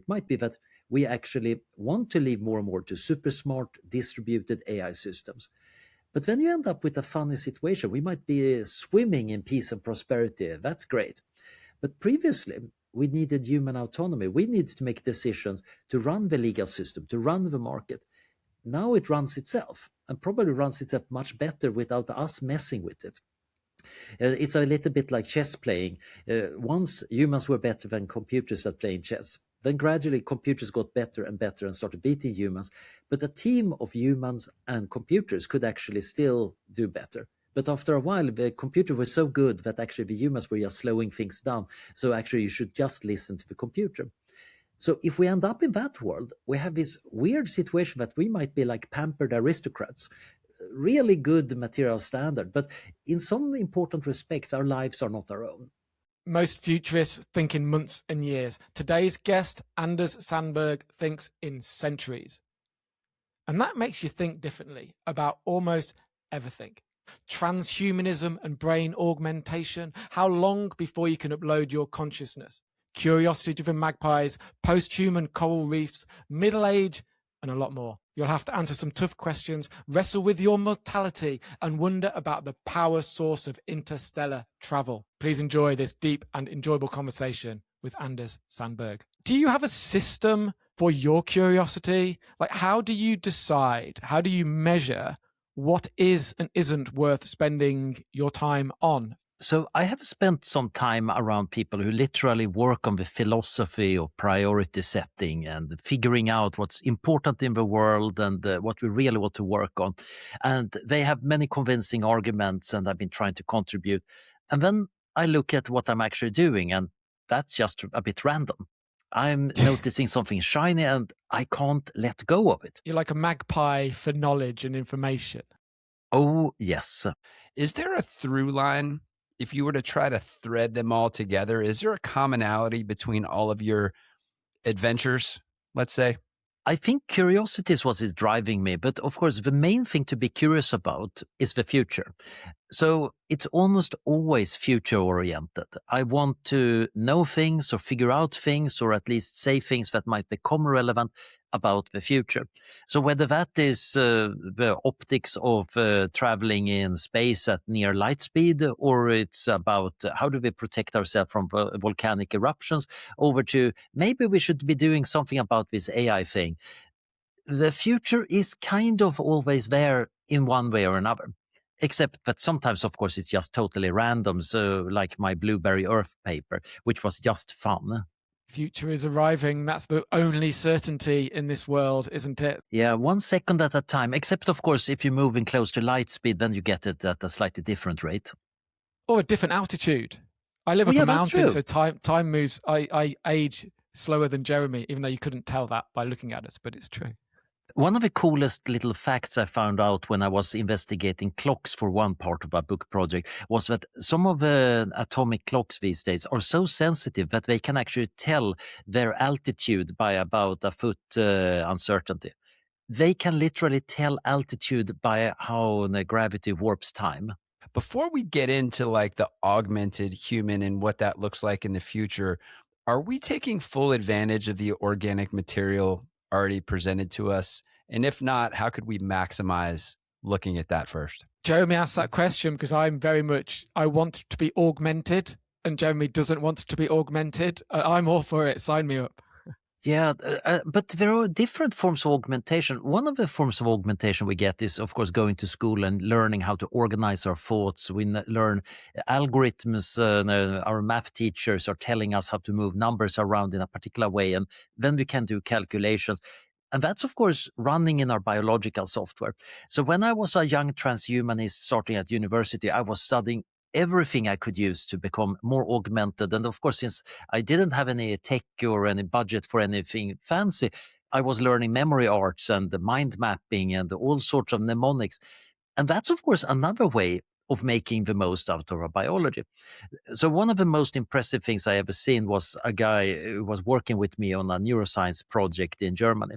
might be that we actually want to leave more and more to super smart distributed AI systems. But then you end up with a funny situation. We might be swimming in peace and prosperity. That's great. But previously, we needed human autonomy. We needed to make decisions to run the legal system, to run the market. Now it runs itself, and probably runs itself much better without us messing with it. It's a little bit like chess playing. Once humans were better than computers at playing chess. Then gradually computers got better and better and started beating humans. But a team of humans and computers could actually still do better. But after a while, the computer was so good that actually the humans were just slowing things down. So actually you should just listen to the computer. So if we end up in that world, we have this weird situation that we might be like pampered aristocrats, really good material standard, but in some important respects, our lives are not our own. Most futurists think in months and years. Today's guest, Anders Sandberg, thinks in centuries. And that makes you think differently about almost everything. Transhumanism and brain augmentation. How long before you can upload your consciousness? Curiosity-driven magpies, post-human coral reefs, middle age, and a lot more. You'll have to answer some tough questions, wrestle with your mortality, and wonder about the power source of interstellar travel. Please enjoy this deep and enjoyable conversation with Anders Sandberg. Do you have a system for your curiosity? Like, how do you decide? How do you measure what is and isn't worth spending your time on? So I have spent some time around people who literally work on the philosophy of priority setting and figuring out what's important in the world and what we really want to work on. And they have many convincing arguments, and I've been trying to contribute. And then I look at what I'm actually doing, and that's just a bit random. I'm noticing something shiny and I can't let go of it. You're like a magpie for knowledge and information. Oh, yes. Is there a through line? If you were to try to thread them all together, is there a commonality between all of your adventures, let's say? I think curiosity is what is driving me, but of course the main thing to be curious about is the future. So it's almost always future oriented. I want to know things or figure out things or at least say things that might become relevant about the future. So whether that is the optics of traveling in space at near light speed, or it's about how do we protect ourselves from volcanic eruptions, over to maybe we should be doing something about this AI thing. The future is kind of always there in one way or another. Except that sometimes, of course, it's just totally random. So like my Blueberry Earth paper, which was just fun. Future is arriving. That's the only certainty in this world, isn't it? Yeah, 1 second at a time. Except, of course, if you're moving close to light speed, then you get it at a slightly different rate. Or a different altitude. I live up a mountain, so time moves. I age slower than Jeremy, even though you couldn't tell that by looking at us, but it's true. One of the coolest little facts I found out when I was investigating clocks for one part of our book project was that some of the atomic clocks these days are so sensitive that they can actually tell their altitude by about a foot uncertainty. They can literally tell altitude by how the gravity warps time. Before we get into like the augmented human and what that looks like in the future, are we taking full advantage of the organic material already presented to us? And if not, how could we maximize looking at that first? Jeremy asked that question because I want to be augmented, and Jeremy doesn't want to be augmented. I'm all for it. Sign me up. Yeah, but there are different forms of augmentation. One of the forms of augmentation we get is, of course, going to school and learning how to organize our thoughts. We learn algorithms. Our math teachers are telling us how to move numbers around in a particular way, and then we can do calculations. And that's, of course, running in our biological software. So when I was a young transhumanist starting at university, I was studying everything I could use to become more augmented. And of course, since I didn't have any tech or any budget for anything fancy, I was learning memory arts and the mind mapping and all sorts of mnemonics. And that's, of course, another way of making the most out of our biology. So one of the most impressive things I ever seen was a guy who was working with me on a neuroscience project in Germany.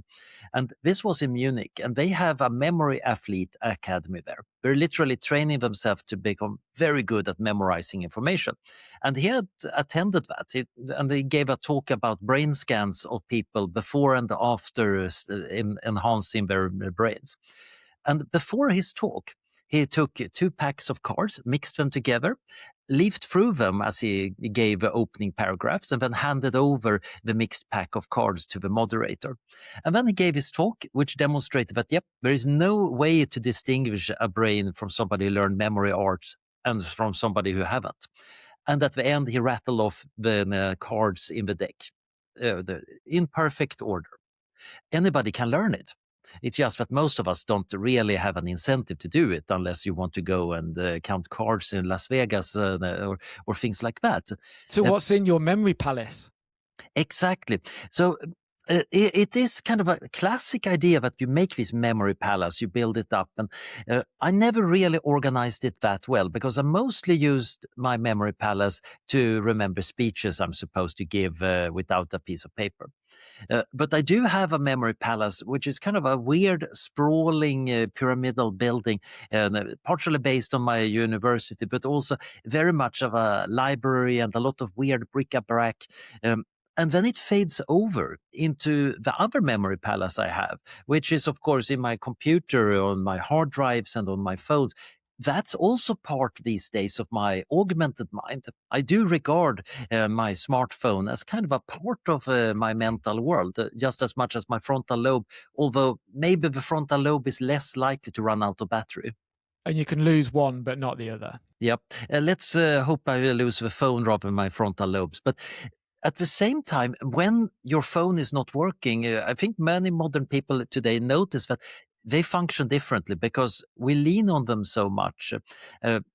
And this was in Munich, and they have a memory athlete academy there. They're literally training themselves to become very good at memorizing information. And he had attended that, and he gave a talk about brain scans of people before and after enhancing their brains. And before his talk, he took 2 packs of cards, mixed them together, leafed through them as he gave the opening paragraphs, and then handed over the mixed pack of cards to the moderator. And then he gave his talk, which demonstrated that, yep, there is no way to distinguish a brain from somebody who learned memory arts and from somebody who haven't. And at the end, he rattled off the cards in the deck in perfect order. Anybody can learn it. It's just that most of us don't really have an incentive to do it unless you want to go and count cards in Las Vegas or things like that. So what's in your memory palace? Exactly. So it is kind of a classic idea that you make this memory palace, you build it up. And I never really organized it that well because I mostly used my memory palace to remember speeches I'm supposed to give without a piece of paper. But I do have a memory palace, which is kind of a weird, sprawling pyramidal building, partially based on my university, but also very much of a library and a lot of weird bric-a-brac. And then it fades over into the other memory palace I have, which is, of course, in my computer, on my hard drives, and on my phones. That's also part these days of my augmented mind. I do regard my smartphone as kind of a part of my mental world, just as much as my frontal lobe, although maybe the frontal lobe is less likely to run out of battery. And you can lose one, but not the other. Yep. Let's hope I will lose the phone rather than my frontal lobes. But at the same time, when your phone is not working, I think many modern people today notice that they function differently because we lean on them so much.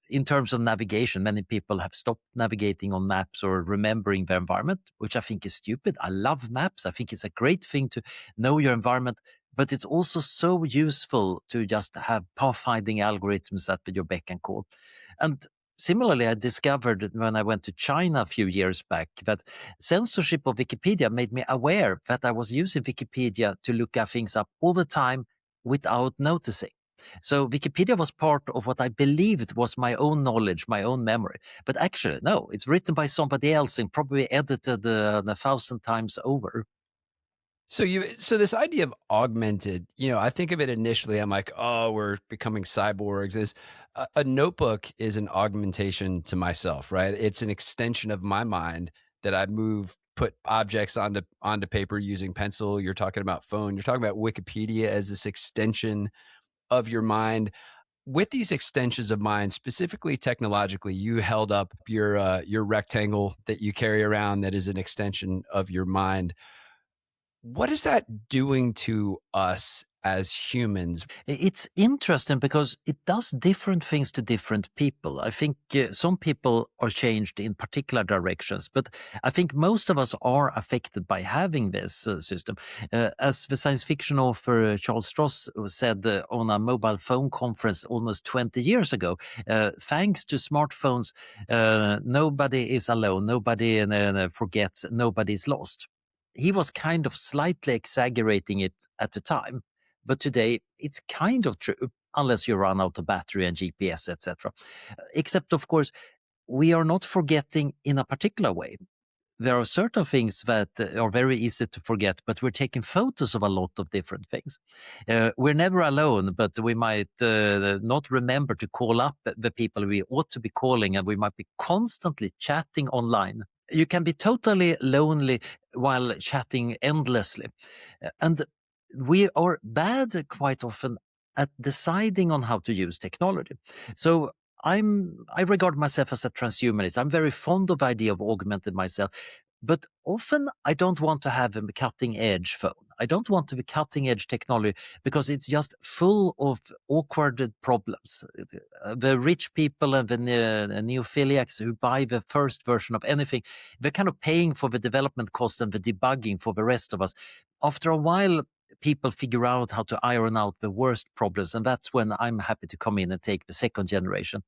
In terms of navigation, many people have stopped navigating on maps or remembering their environment, which I think is stupid. I love maps. I think it's a great thing to know your environment, but it's also so useful to just have pathfinding algorithms at your beck and call. And similarly, I discovered when I went to China a few years back that censorship of Wikipedia made me aware that I was using Wikipedia to look at things up all the time without noticing. So Wikipedia was part of what I believed was my own knowledge, my own memory. But actually, no, it's written by somebody else and probably edited 1,000 times over. So this idea of augmented, I think of it initially, I'm like, oh, we're becoming cyborgs. A notebook is an augmentation to myself, right? It's an extension of my mind that I put objects onto paper using pencil. You're talking about phone. You're talking about Wikipedia as this extension of your mind. With these extensions of mind, specifically technologically, you held up your rectangle that you carry around that is an extension of your mind. What is that doing to us as humans? It's interesting because it does different things to different people. I think some people are changed in particular directions, but I think most of us are affected by having this system. As the science fiction author Charles Stross said on a mobile phone conference almost 20 years ago, thanks to smartphones, nobody is alone, nobody forgets, nobody is lost. He was kind of slightly exaggerating it at the time, but today it's kind of true, unless you run out of battery and GPS, etc. Except, of course, we are not forgetting in a particular way. There are certain things that are very easy to forget, but we're taking photos of a lot of different things. We're never alone, but we might not remember to call up the people we ought to be calling, and we might be constantly chatting online. You can be totally lonely while chatting endlessly. And we are bad quite often at deciding on how to use technology. So I regard myself as a transhumanist. I'm very fond of the idea of augmented myself, but often I don't want to have a cutting edge phone. I don't want to be cutting edge technology because it's just full of awkward problems. The rich people and the neophiliacs who buy the first version of anything, they're kind of paying for the development cost and the debugging for the rest of us. After a while, people figure out how to iron out the worst problems, and that's when I'm happy to come in and take the second generation.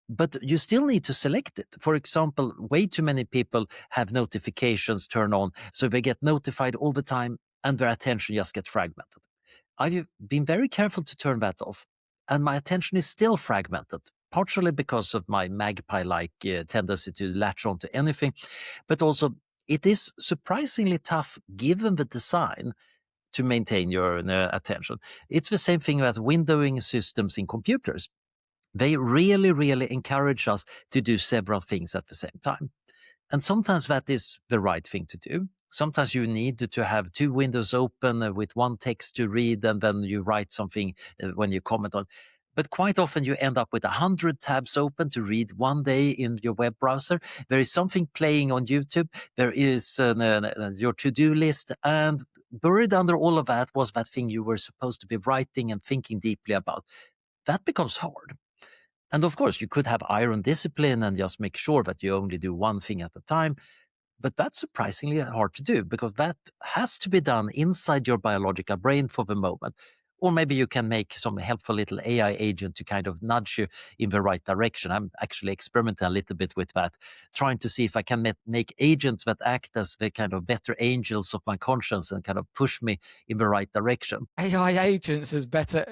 but you still need to select it. For example, way too many people have notifications turned on, so they get notified all the time and their attention just gets fragmented. I've been very careful to turn that off, and my attention is still fragmented, partially because of my magpie-like tendency to latch onto anything, but also it is surprisingly tough given the design to maintain your attention. It's the same thing as windowing systems in computers. They really, really encourage us to do several things at the same time. And sometimes that is the right thing to do. Sometimes you need to have two windows open with one text to read, and then you write something when you comment on. But quite often you end up with 100 tabs open to read one day in your web browser. There is something playing on YouTube. There is your to-do list. And buried under all of that was that thing you were supposed to be writing and thinking deeply about. That becomes hard. And of course, you could have iron discipline and just make sure that you only do one thing at a time. But that's surprisingly hard to do because that has to be done inside your biological brain for the moment. Or maybe you can make some helpful little AI agent to kind of nudge you in the right direction. I'm actually experimenting a little bit with that, trying to see if I can make agents that act as the kind of better angels of my conscience and kind of push me in the right direction. AI agents as better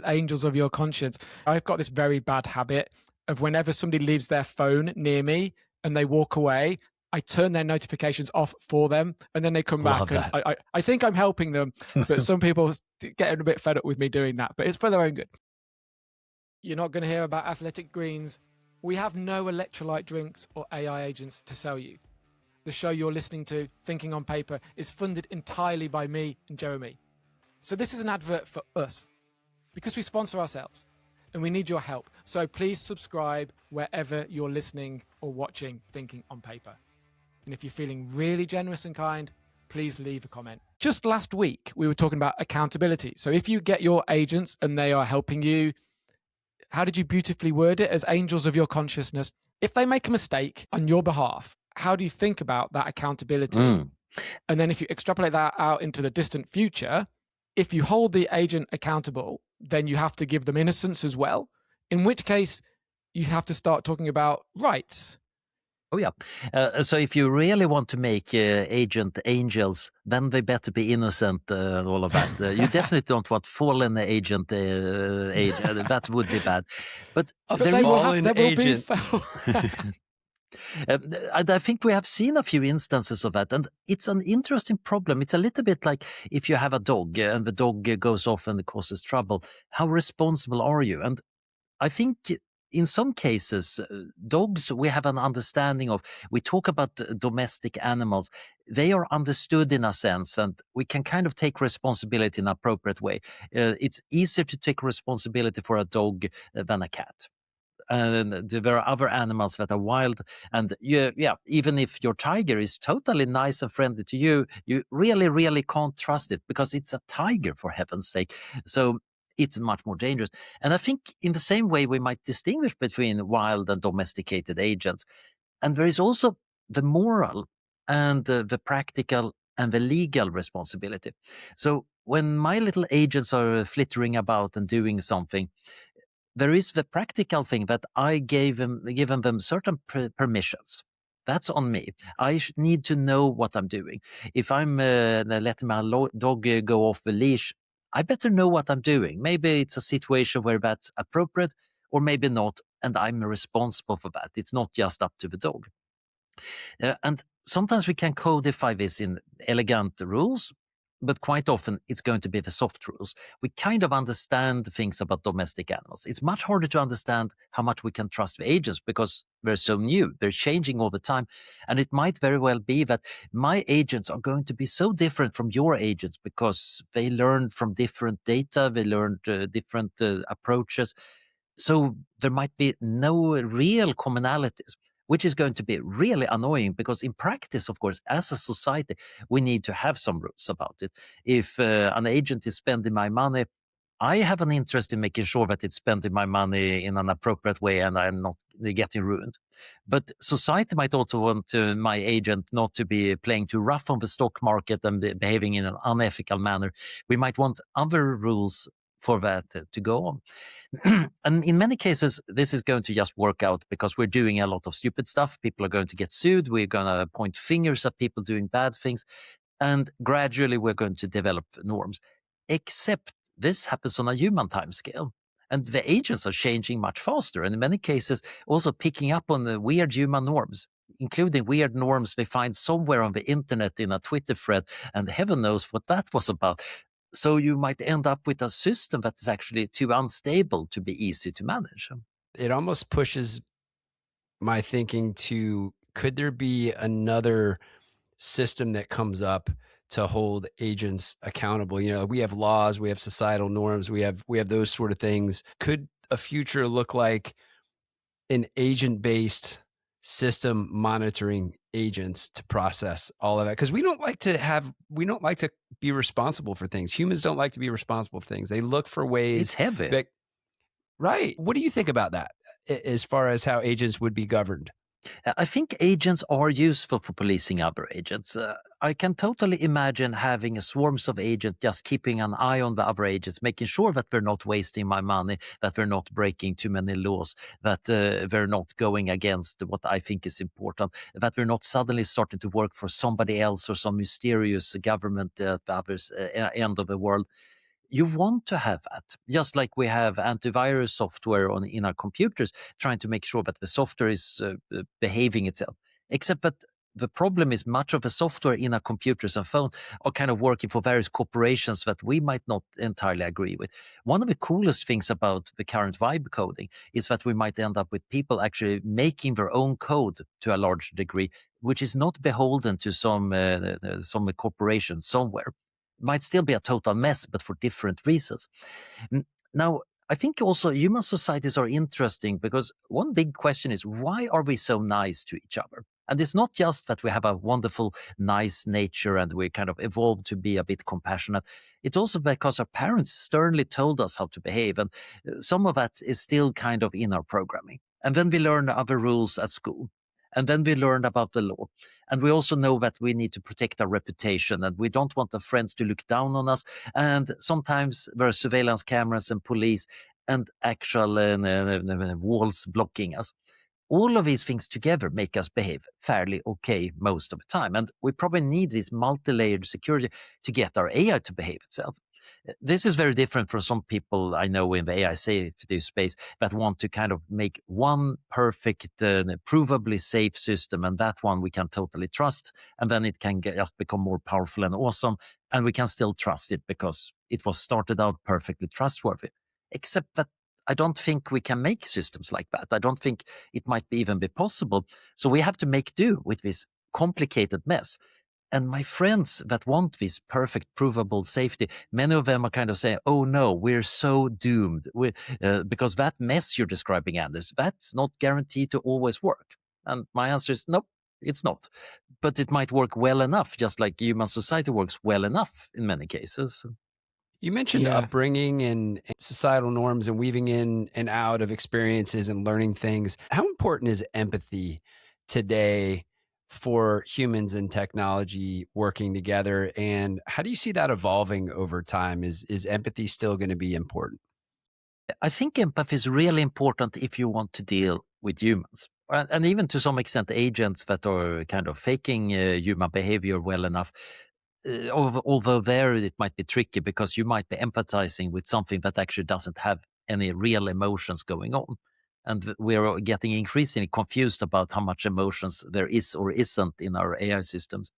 angels of your conscience. I've got this very bad habit of whenever somebody leaves their phone near me and they walk away, I turn their notifications off for them, and then they come back. And I think I'm helping them, but some people get a bit fed up with me doing that, but it's for their own good. You're not going to hear about Athletic Greens. We have no electrolyte drinks or AI agents to sell you. The show you're listening to, Thinking on Paper, is funded entirely by me and Jeremy. So this is an advert for us because we sponsor ourselves and we need your help. So please subscribe wherever you're listening or watching Thinking on Paper. And if you're feeling really generous and kind, please leave a comment. Just last week, we were talking about accountability. So if you get your agents and they are helping you, how did you beautifully word it? As angels of your consciousness. If they make a mistake on your behalf, how do you think about that accountability? And then if you extrapolate that out into the distant future, if you hold the agent accountable, then you have to give them innocence as well, in which case you have to start talking about rights. Oh, yeah. So if you really want to make agent angels, then they better be innocent and all of that. You definitely don't want fallen agent. That would be bad. But there will be I think we have seen a few instances of that, and it's an interesting problem. It's a little bit like if you have a dog and the dog goes off and causes trouble. How responsible are you? And I think in some cases, dogs, we have an understanding of, we talk about domestic animals, they are understood in a sense, and we can kind of take responsibility in an appropriate way. It's easier to take responsibility for a dog than a cat. And there are other animals that are wild, and even if your tiger is totally nice and friendly to you, you really, really can't trust it because it's a tiger, for heaven's sake. So it's much more dangerous. And I think in the same way we might distinguish between wild and domesticated agents. And there is also the moral and the practical and the legal responsibility. So when my little agents are flittering about and doing something, there is the practical thing that I given them certain permissions. That's on me. I need to know what I'm doing. If I'm letting my dog go off the leash, I better know what I'm doing. Maybe it's a situation where that's appropriate, or maybe not, and I'm responsible for that. It's not just up to the dog. And sometimes we can codify this in elegant rules, but quite often it's going to be the soft rules. We kind of understand things about domestic animals. It's much harder to understand how much we can trust the agents because they're so new. They're changing all the time. And it might very well be that my agents are going to be so different from your agents because they learned from different data, they learned different approaches. So there might be no real commonalities, which is going to be really annoying because in practice, of course, as a society, we need to have some rules about it. If an agent is spending my money, I have an interest in making sure that it's spending my money in an appropriate way and I'm not getting ruined. But society might also want my agent not to be playing too rough on the stock market and behaving in an unethical manner. We might want other rules for that to go on. And in many cases, this is going to just work out because we're doing a lot of stupid stuff. People are going to get sued. We're going to point fingers at people doing bad things. And gradually we're going to develop norms. Except this happens on a human timescale. And the agents are changing much faster. And in many cases, also picking up on the weird human norms, including weird norms they find somewhere on the internet in a Twitter thread. And heaven knows what that was about. So you might end up with a system that is actually too unstable to be easy to manage. It almost pushes my thinking to, could there be another system that comes up to hold agents accountable? You know, we have laws, we have societal norms, we have those sort of things. Could a future look like an agent-based system monitoring agents to process all of that? Because we don't like to be responsible for things. Humans don't like to be responsible for things. They look for ways. It's heavy. Right. What do you think about that as far as how agents would be governed? I think agents are useful for policing other agents. I can totally imagine having swarms of agents just keeping an eye on the other agents, making sure that they're not wasting my money, that they're not breaking too many laws, that they're not going against what I think is important, that we're not suddenly starting to work for somebody else or some mysterious government at the other end of the world. You want to have that, just like we have antivirus software in our computers, trying to make sure that the software is behaving itself. Except that the problem is much of the software in our computers and phones are kind of working for various corporations that we might not entirely agree with. One of the coolest things about the current vibe coding is that we might end up with people actually making their own code to a large degree, which is not beholden to some corporation somewhere. Might still be a total mess, but for different reasons. Now, I think also human societies are interesting because one big question is, why are we so nice to each other? And it's not just that we have a wonderful, nice nature and we kind of evolved to be a bit compassionate. It's also because our parents sternly told us how to behave. And some of that is still kind of in our programming. And then we learn other rules at school. And then we learn about the law. And we also know that we need to protect our reputation and we don't want our friends to look down on us. And sometimes there are surveillance cameras and police and actual walls blocking us. All of these things together make us behave fairly okay most of the time. And we probably need this multi-layered security to get our AI to behave itself. This is very different from some people I know in the AI safety space that want to kind of make one perfect, provably safe system, and that one we can totally trust, and then it can just become more powerful and awesome, and we can still trust it because it was started out perfectly trustworthy. Except that I don't think we can make systems like that. I don't think it might even be possible. So we have to make do with this complicated mess. And my friends that want this perfect, provable safety, many of them are kind of saying, oh no, we're so doomed. Because that mess you're describing, Anders, that's not guaranteed to always work. And my answer is, nope, it's not. But it might work well enough, just like human society works well enough in many cases. You mentioned upbringing and societal norms and weaving in and out of experiences and learning things. How important is empathy today for humans and technology working together? And how do you see that evolving over time? Is empathy still going to be important? I think empathy is really important if you want to deal with humans. And even to some extent, agents that are kind of faking human behavior well enough. Although there it might be tricky because you might be empathizing with something that actually doesn't have any real emotions going on. And we're getting increasingly confused about how much emotions there is or isn't in our AI systems.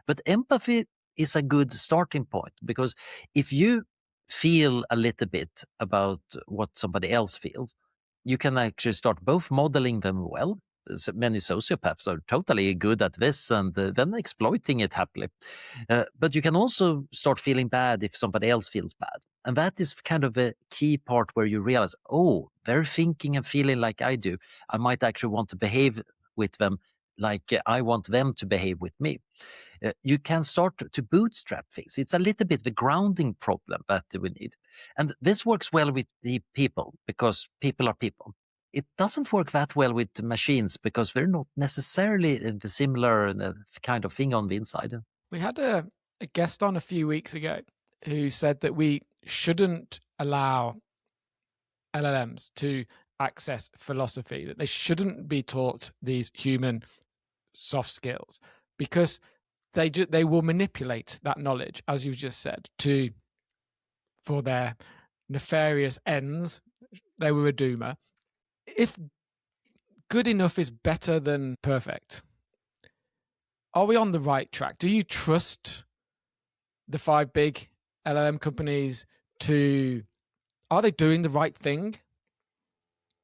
But empathy is a good starting point because if you feel a little bit about what somebody else feels, you can actually start both modeling them well. So many sociopaths are totally good at this and then exploiting it happily. But you can also start feeling bad if somebody else feels bad. And that is kind of a key part where you realize, oh, they're thinking and feeling like I do. I might actually want to behave with them like I want them to behave with me. You can start to bootstrap things. It's a little bit the grounding problem that we need. And this works well with the people because people are people. It doesn't work that well with machines because they're not necessarily the similar kind of thing on the inside. We had a guest on a few weeks ago who said that we shouldn't allow LLMs to access philosophy, that they shouldn't be taught these human soft skills, because they will manipulate that knowledge, as you've just said, for their nefarious ends. They were a doomer. If good enough is better than perfect, are we on the right track? Do you trust the 5 big LLM companies are they doing the right thing?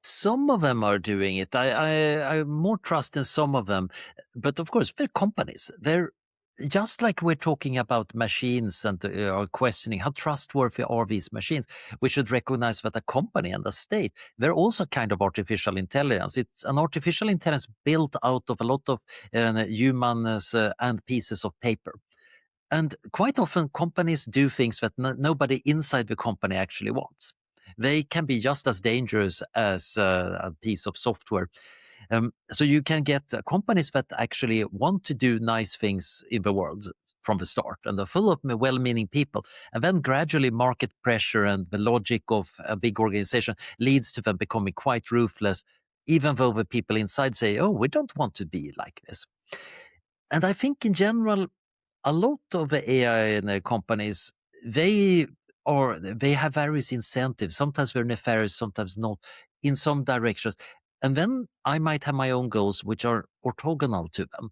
Some of them are doing it. I more trust in some of them, but of course they're companies. They're just like we're talking about machines and are questioning how trustworthy are these machines. We should recognize that a company and a state, they're also kind of artificial intelligence. It's an artificial intelligence built out of a lot of humans and pieces of paper. And quite often companies do things that nobody inside the company actually wants. They can be just as dangerous as a piece of software. So you can get companies that actually want to do nice things in the world from the start, and they're full of well-meaning people. And then gradually market pressure and the logic of a big organization leads to them becoming quite ruthless, even though the people inside say, oh, we don't want to be like this. And I think in general, a lot of the AI and the companies, they have various incentives. Sometimes they're nefarious, sometimes not, in some directions. And then I might have my own goals, which are orthogonal to them.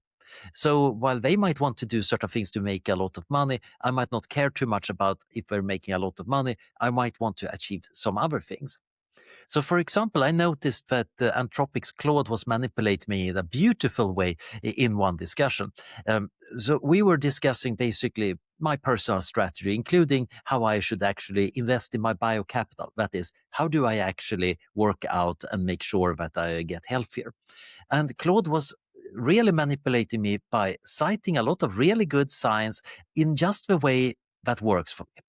So while they might want to do certain things to make a lot of money, I might not care too much about if they're making a lot of money. I might want to achieve some other things. So, for example, I noticed that Anthropic's Claude was manipulating me in a beautiful way in one discussion. So we were discussing basically my personal strategy, including how I should actually invest in my biocapital. That is, how do I actually work out and make sure that I get healthier? And Claude was really manipulating me by citing a lot of really good science in just the way that works for me.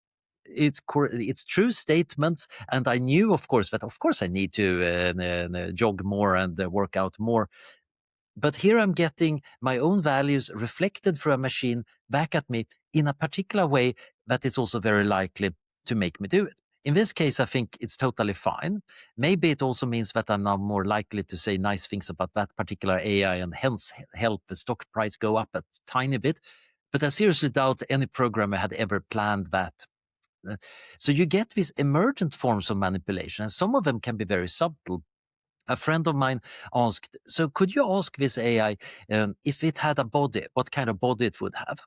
It's true statements, and I knew, of course, that of course I need to jog more and work out more. But here I'm getting my own values reflected through a machine back at me in a particular way that is also very likely to make me do it. In this case, I think it's totally fine. Maybe it also means that I'm now more likely to say nice things about that particular AI and hence help the stock price go up a tiny bit. But I seriously doubt any programmer had ever planned that. So you get these emergent forms of manipulation, and some of them can be very subtle. A friend of mine asked, so could you ask this AI if it had a body, what kind of body it would have?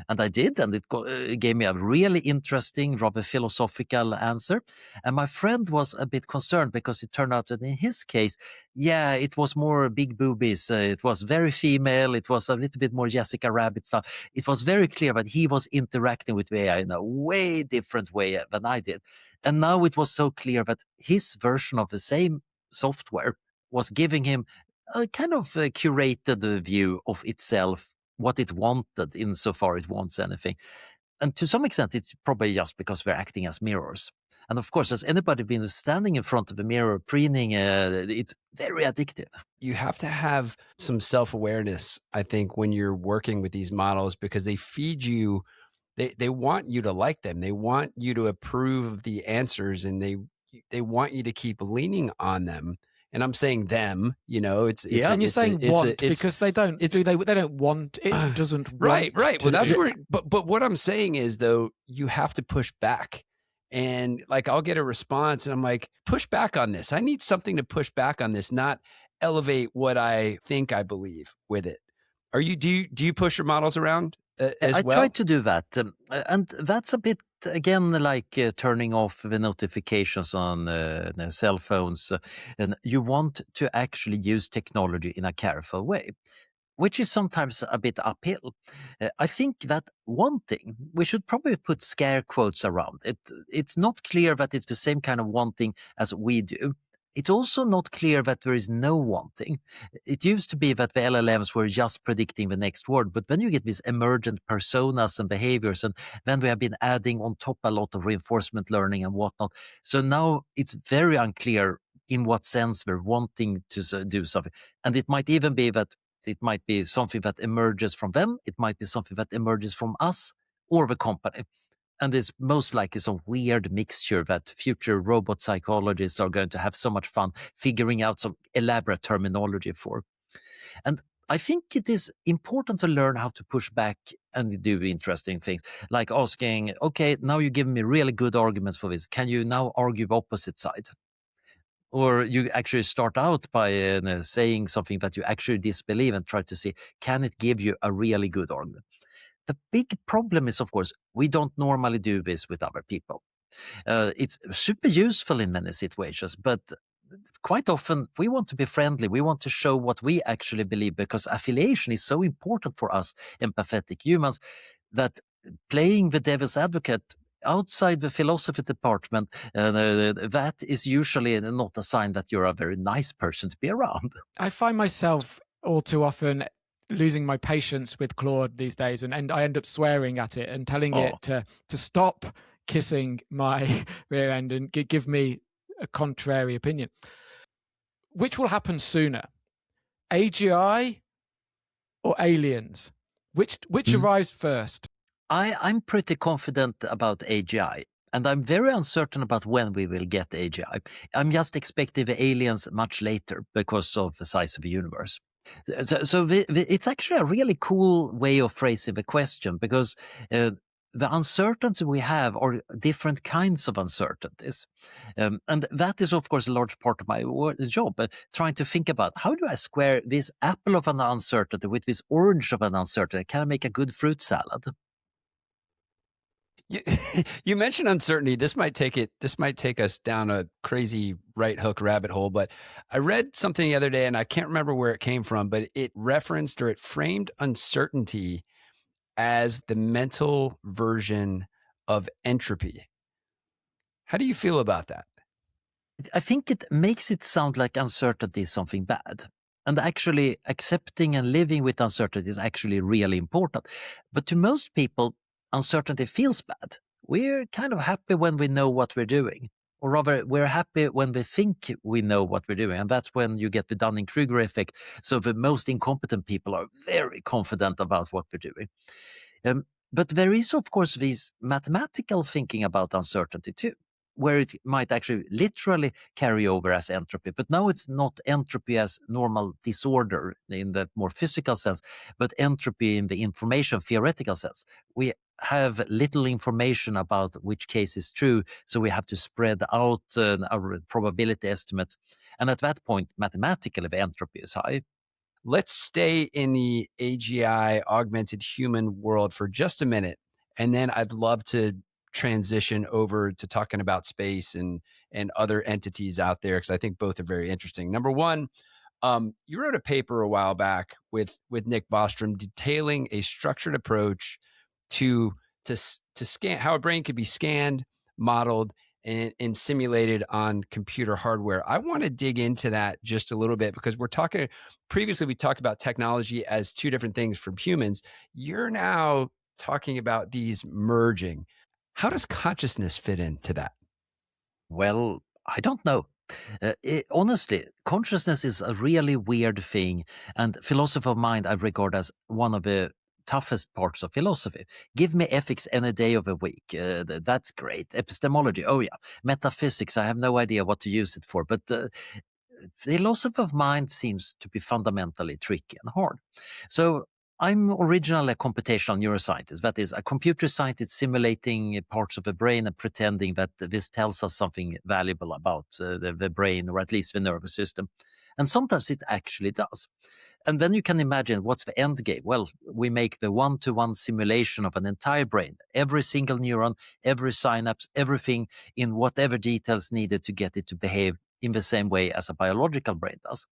And I did, and it gave me a really interesting, rather philosophical answer. And my friend was a bit concerned because it turned out that in his case, yeah, it was more big boobies. It was very female. It was a little bit more Jessica Rabbit stuff. It was very clear that he was interacting with AI in a way different way than I did. And now it was so clear that his version of the same software was giving him a kind of curated view of itself, what it wanted insofar it wants anything. And to some extent, it's probably just because we're acting as mirrors. And of course, has anybody been standing in front of a mirror preening? It's very addictive. You have to have some self-awareness, I think, when you're working with these models, because they feed you, they want you to like them. They want you to approve of the answers, and they want you to keep leaning on them. And I'm saying them, it's and you're saying want because they don't they don't want it. Doesn't right. Want well, that's where. But what I'm saying is, though, you have to push back, and like I'll get a response, and I'm like, push back on this. I need something to push back on this, not elevate what I think I believe with it. Are you? Do you push your models around as well? I try to do that, and that's a bit again like turning off the notifications on the cell phones. And you want to actually use technology in a careful way, which is sometimes a bit uphill. I think that wanting, we should probably put scare quotes around it. It's not clear that it's the same kind of wanting as we do. It's also not clear that there is no wanting. It used to be that the LLMs were just predicting the next word, but then you get these emergent personas and behaviors, and then we have been adding on top a lot of reinforcement learning and whatnot. So now it's very unclear in what sense we're wanting to do something. And it might even be that it might be something that emerges from them. It might be something that emerges from us or the company. And it's most likely some weird mixture that future robot psychologists are going to have so much fun figuring out some elaborate terminology for. And I think it is important to learn how to push back and do interesting things, like asking, okay, now you give me really good arguments for this. Can you now argue the opposite side? Or you actually start out by saying something that you actually disbelieve and try to see, can it give you a really good argument? The big problem is, of course, we don't normally do this with other people. It's super useful in many situations, but quite often we want to be friendly. We want to show what we actually believe because affiliation is so important for us empathetic humans that playing the devil's advocate outside the philosophy department, that is usually not a sign that you're a very nice person to be around. I find myself all too often losing my patience with Claude these days, and I end up swearing at it and telling it to stop kissing my rear end and give me a contrary opinion. Which will happen sooner, AGI or aliens? Which arrives first? I'm pretty confident about AGI, and I'm very uncertain about when we will get AGI. I'm just expecting the aliens much later because of the size of the universe. So it's actually a really cool way of phrasing the question because the uncertainties we have are different kinds of uncertainties. And that is, of course, a large part of my job, trying to think about how do I square this apple of an uncertainty with this orange of an uncertainty? Can I make a good fruit salad? You mentioned uncertainty. This might take us down a crazy right hook rabbit hole, but I read something the other day and I can't remember where it came from, but it referenced or it framed uncertainty as the mental version of entropy. How do you feel about that? I think it makes it sound like uncertainty is something bad. And actually, accepting and living with uncertainty is actually really important. But to most people, uncertainty feels bad. We're kind of happy when we know what we're doing. Or rather, we're happy when we think we know what we're doing. And that's when you get the Dunning-Kruger effect. So the most incompetent people are very confident about what they're doing. But there is, of course, this mathematical thinking about uncertainty too, where it might actually literally carry over as entropy. But now it's not entropy as normal disorder in the more physical sense, but entropy in the information theoretical sense. We have little information about which case is true, so we have to spread out our probability estimates. And at that point, mathematically, the entropy is high. Let's stay in the AGI augmented human world for just a minute. And then I'd love to transition over to talking about space and other entities out there, because I think both are very interesting. Number one, you wrote a paper a while back with Nick Bostrom detailing a structured approach to scan how a brain could be scanned, modeled, and simulated on computer hardware. I want to dig into that just a little bit because previously we talked about technology as two different things from humans. You're now talking about these merging. How does consciousness fit into that? Well, I don't know. Honestly, consciousness is a really weird thing, and philosophy of mind I regard as one of the toughest parts of philosophy. Give me ethics any day of the week. That's great. Epistemology, oh yeah. Metaphysics, I have no idea what to use it for, but philosophy of mind seems to be fundamentally tricky and hard. So I'm originally a computational neuroscientist. That is, a computer scientist simulating parts of the brain and pretending that this tells us something valuable about the brain, or at least the nervous system. And sometimes it actually does. And then you can imagine what's the end game. Well, we make the one-to-one simulation of an entire brain, every single neuron, every synapse, everything in whatever details needed to get it to behave in the same way as a biological brain does.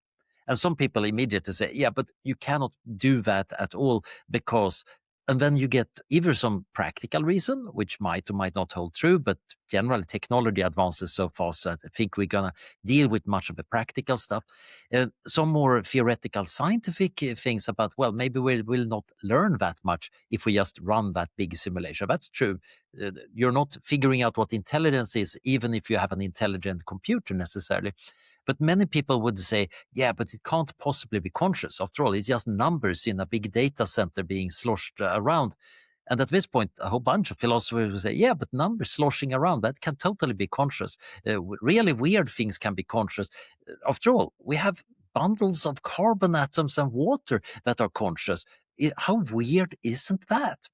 And some people immediately say, yeah, but you cannot do that at all because, and then you get either some practical reason, which might or might not hold true, but generally technology advances so fast that I think we're going to deal with much of the practical stuff. Some more theoretical scientific things about, well, maybe we will not learn that much if we just run that big simulation. That's true. You're not figuring out what intelligence is, even if you have an intelligent computer necessarily. But many people would say, yeah, but it can't possibly be conscious. After all, it's just numbers in a big data center being sloshed around. And at this point, a whole bunch of philosophers will say, yeah, but numbers sloshing around, that can totally be conscious. Really weird things can be conscious. After all, we have bundles of carbon atoms and water that are conscious. How weird isn't that?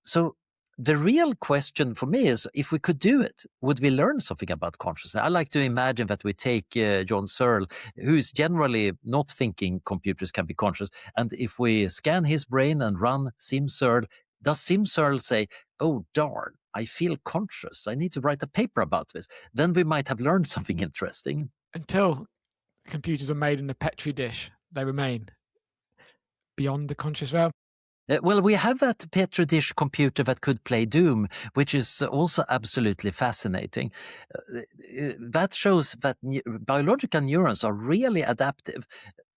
So the real question for me is, if we could do it, would we learn something about consciousness? I like to imagine that we take John Searle, who's generally not thinking computers can be conscious, and if we scan his brain and run Sim Searle, does Sim Searle say, oh darn, I feel conscious, I need to write a paper about this? Then we might have learned something interesting. Until computers are made in a petri dish, they remain beyond the conscious realm. Well, we have that Petri dish computer that could play Doom, which is also absolutely fascinating. That shows that biological neurons are really adaptive.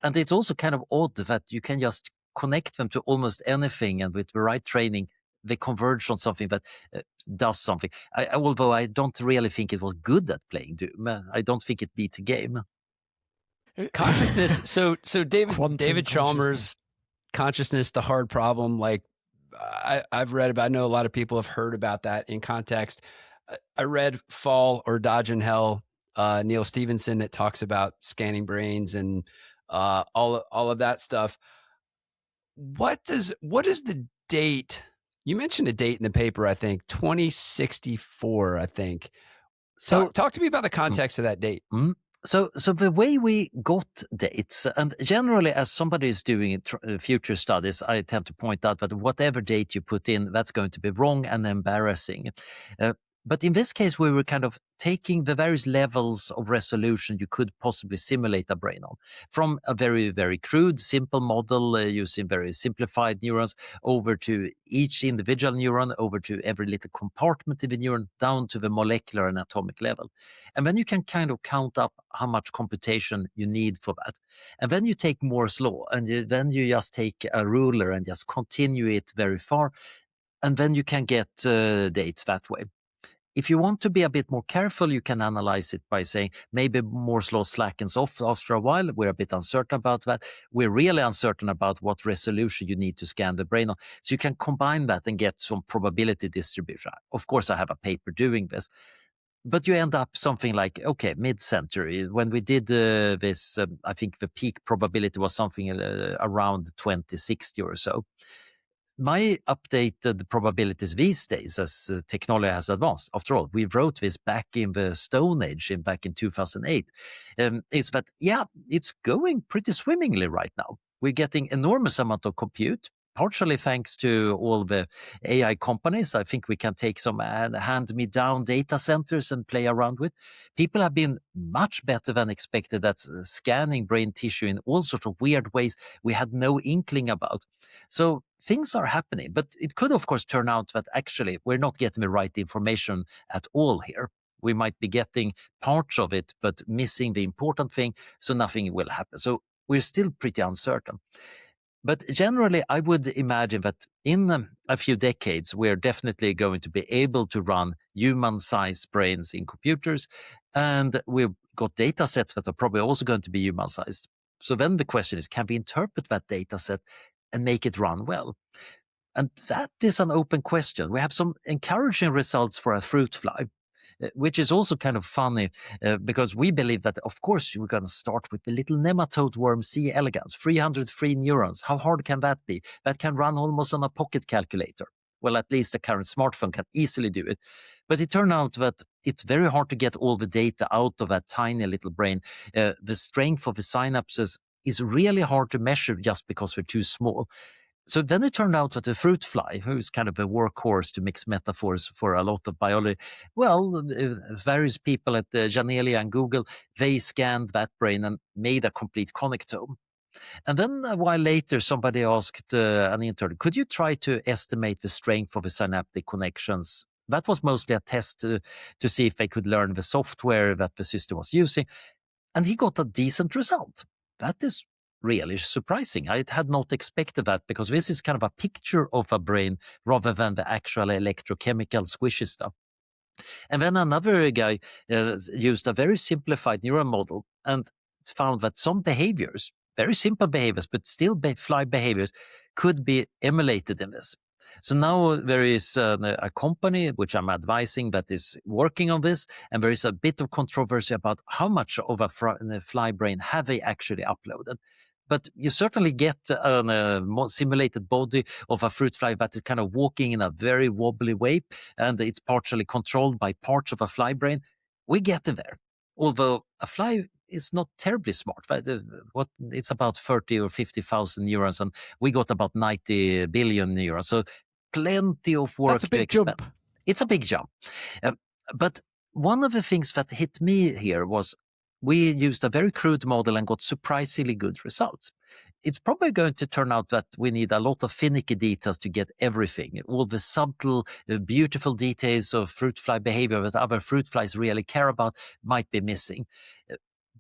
And it's also kind of odd that you can just connect them to almost anything, and with the right training, they converge on something that does something. Although I don't really think it was good at playing Doom. I don't think it beat the game. Consciousness. So Quantum David Chalmers, consciousness. consciousness, the hard problem. Like I've read about, I know a lot of people have heard about that in context. I read Fall or Dodge in Hell, Neil Stevenson, that talks about scanning brains and all of that stuff. What is the date? You mentioned a date in the paper, I think 2064, I think. So talk to me about the context of that date. So the way we got dates, and generally as somebody is doing future studies, I tend to point out that whatever date you put in, that's going to be wrong and embarrassing. But in this case, we were kind of taking the various levels of resolution you could possibly simulate a brain on, from a very, very crude, simple model using very simplified neurons, over to each individual neuron, over to every little compartment in the neuron, down to the molecular and atomic level. And then you can kind of count up how much computation you need for that. And then you take Moore's law, and then you just take a ruler and just continue it very far. And then you can get dates that way. If you want to be a bit more careful, you can analyze it by saying maybe Moore's law slackens off after a while. We're a bit uncertain about that. We're really uncertain about what resolution you need to scan the brain on. So you can combine that and get some probability distribution. Of course, I have a paper doing this. But you end up something like, okay, mid-century. When we did this, I think the peak probability was something around 2060 or so. My updated probabilities these days, as technology has advanced, after all, we wrote this back in the Stone Age, back in 2008, is that, yeah, it's going pretty swimmingly right now. We're getting enormous amount of compute, partially thanks to all the AI companies. I think we can take some hand-me-down data centers and play around with. People have been much better than expected at scanning brain tissue in all sorts of weird ways we had no inkling about. So things are happening, but it could, of course, turn out that actually we're not getting the right information at all here. We might be getting parts of it, but missing the important thing, so nothing will happen. So we're still pretty uncertain. But generally, I would imagine that in a few decades, we're definitely going to be able to run human-sized brains in computers, and we've got data sets that are probably also going to be human-sized. So then the question is, can we interpret that data set and make it run well? And that is an open question. We have some encouraging results for a fruit fly, which is also kind of funny because we believe that, of course, we're going to start with the little nematode worm C. elegans, 303 neurons. How hard can that be? That can run almost on a pocket calculator. Well, at least a current smartphone can easily do it. But it turned out that it's very hard to get all the data out of that tiny little brain. The strength of the synapses is really hard to measure just because they're too small. So then it turned out that the fruit fly, who's kind of a workhorse to mix metaphors for a lot of biology, well, various people at Janelia and Google, they scanned that brain and made a complete connectome. And then a while later, somebody asked an intern, could you try to estimate the strength of the synaptic connections? That was mostly a test to see if they could learn the software that the system was using. And he got a decent result. That is really surprising. I had not expected that, because this is kind of a picture of a brain rather than the actual electrochemical squishy stuff. And then another guy used a very simplified neural model and found that some behaviors, very simple behaviors, but still fly behaviors, could be emulated in this. So now there is a company which I'm advising that is working on this, and there is a bit of controversy about how much of a fly brain have they actually uploaded. But you certainly get a simulated body of a fruit fly that is kind of walking in a very wobbly way, and it's partially controlled by parts of a fly brain. We get there. Although a fly is not terribly smart. Right? It's about 30 or 50,000 neurons, and we got about 90 billion neurons. So plenty of work That's a to big expand. jump. It's a big jump. But one of the things that hit me here was we used a very crude model and got surprisingly good results. It's probably going to turn out that we need a lot of finicky details to get everything. All the subtle, beautiful details of fruit fly behavior that other fruit flies really care about might be missing.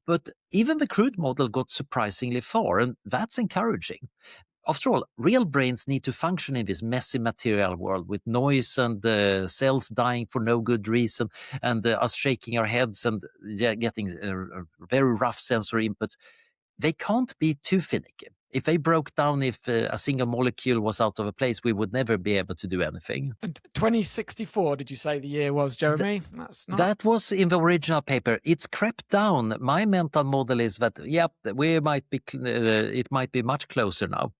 But even the crude model got surprisingly far, and that's encouraging. After all, real brains need to function in this messy material world with noise and cells dying for no good reason, and us shaking our heads and getting very rough sensory inputs. They can't be too finicky. If they broke down, if a single molecule was out of a place, we would never be able to do anything. And 2064, did you say the year was, Jeremy? That's not. That was in the original paper. It's crept down. My mental model is that, we might be. It might be much closer now.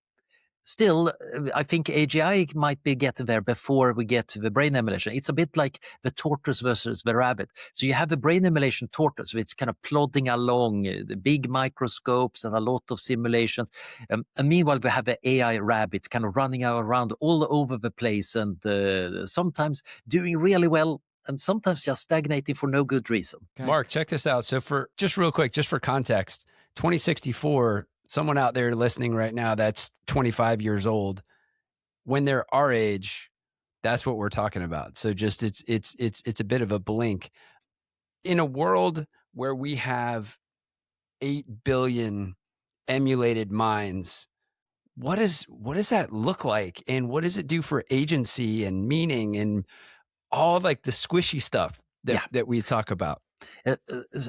Still, I think AGI might be getting there before we get to the brain emulation. It's a bit like the tortoise versus the rabbit. So you have the brain emulation tortoise, which kind of plodding along, the big microscopes and a lot of simulations. And meanwhile, we have the AI rabbit kind of running around all over the place and sometimes doing really well and sometimes just stagnating for no good reason. Okay. Mark, check this out. So for just real quick, just for context, 2064, someone out there listening right now that's 25 years old, when they're our age, that's what we're talking about. So just it's a bit of a blink. In a world where we have 8 billion emulated minds, what does that look like? And what does it do for agency and meaning and all like the squishy stuff that we talk about?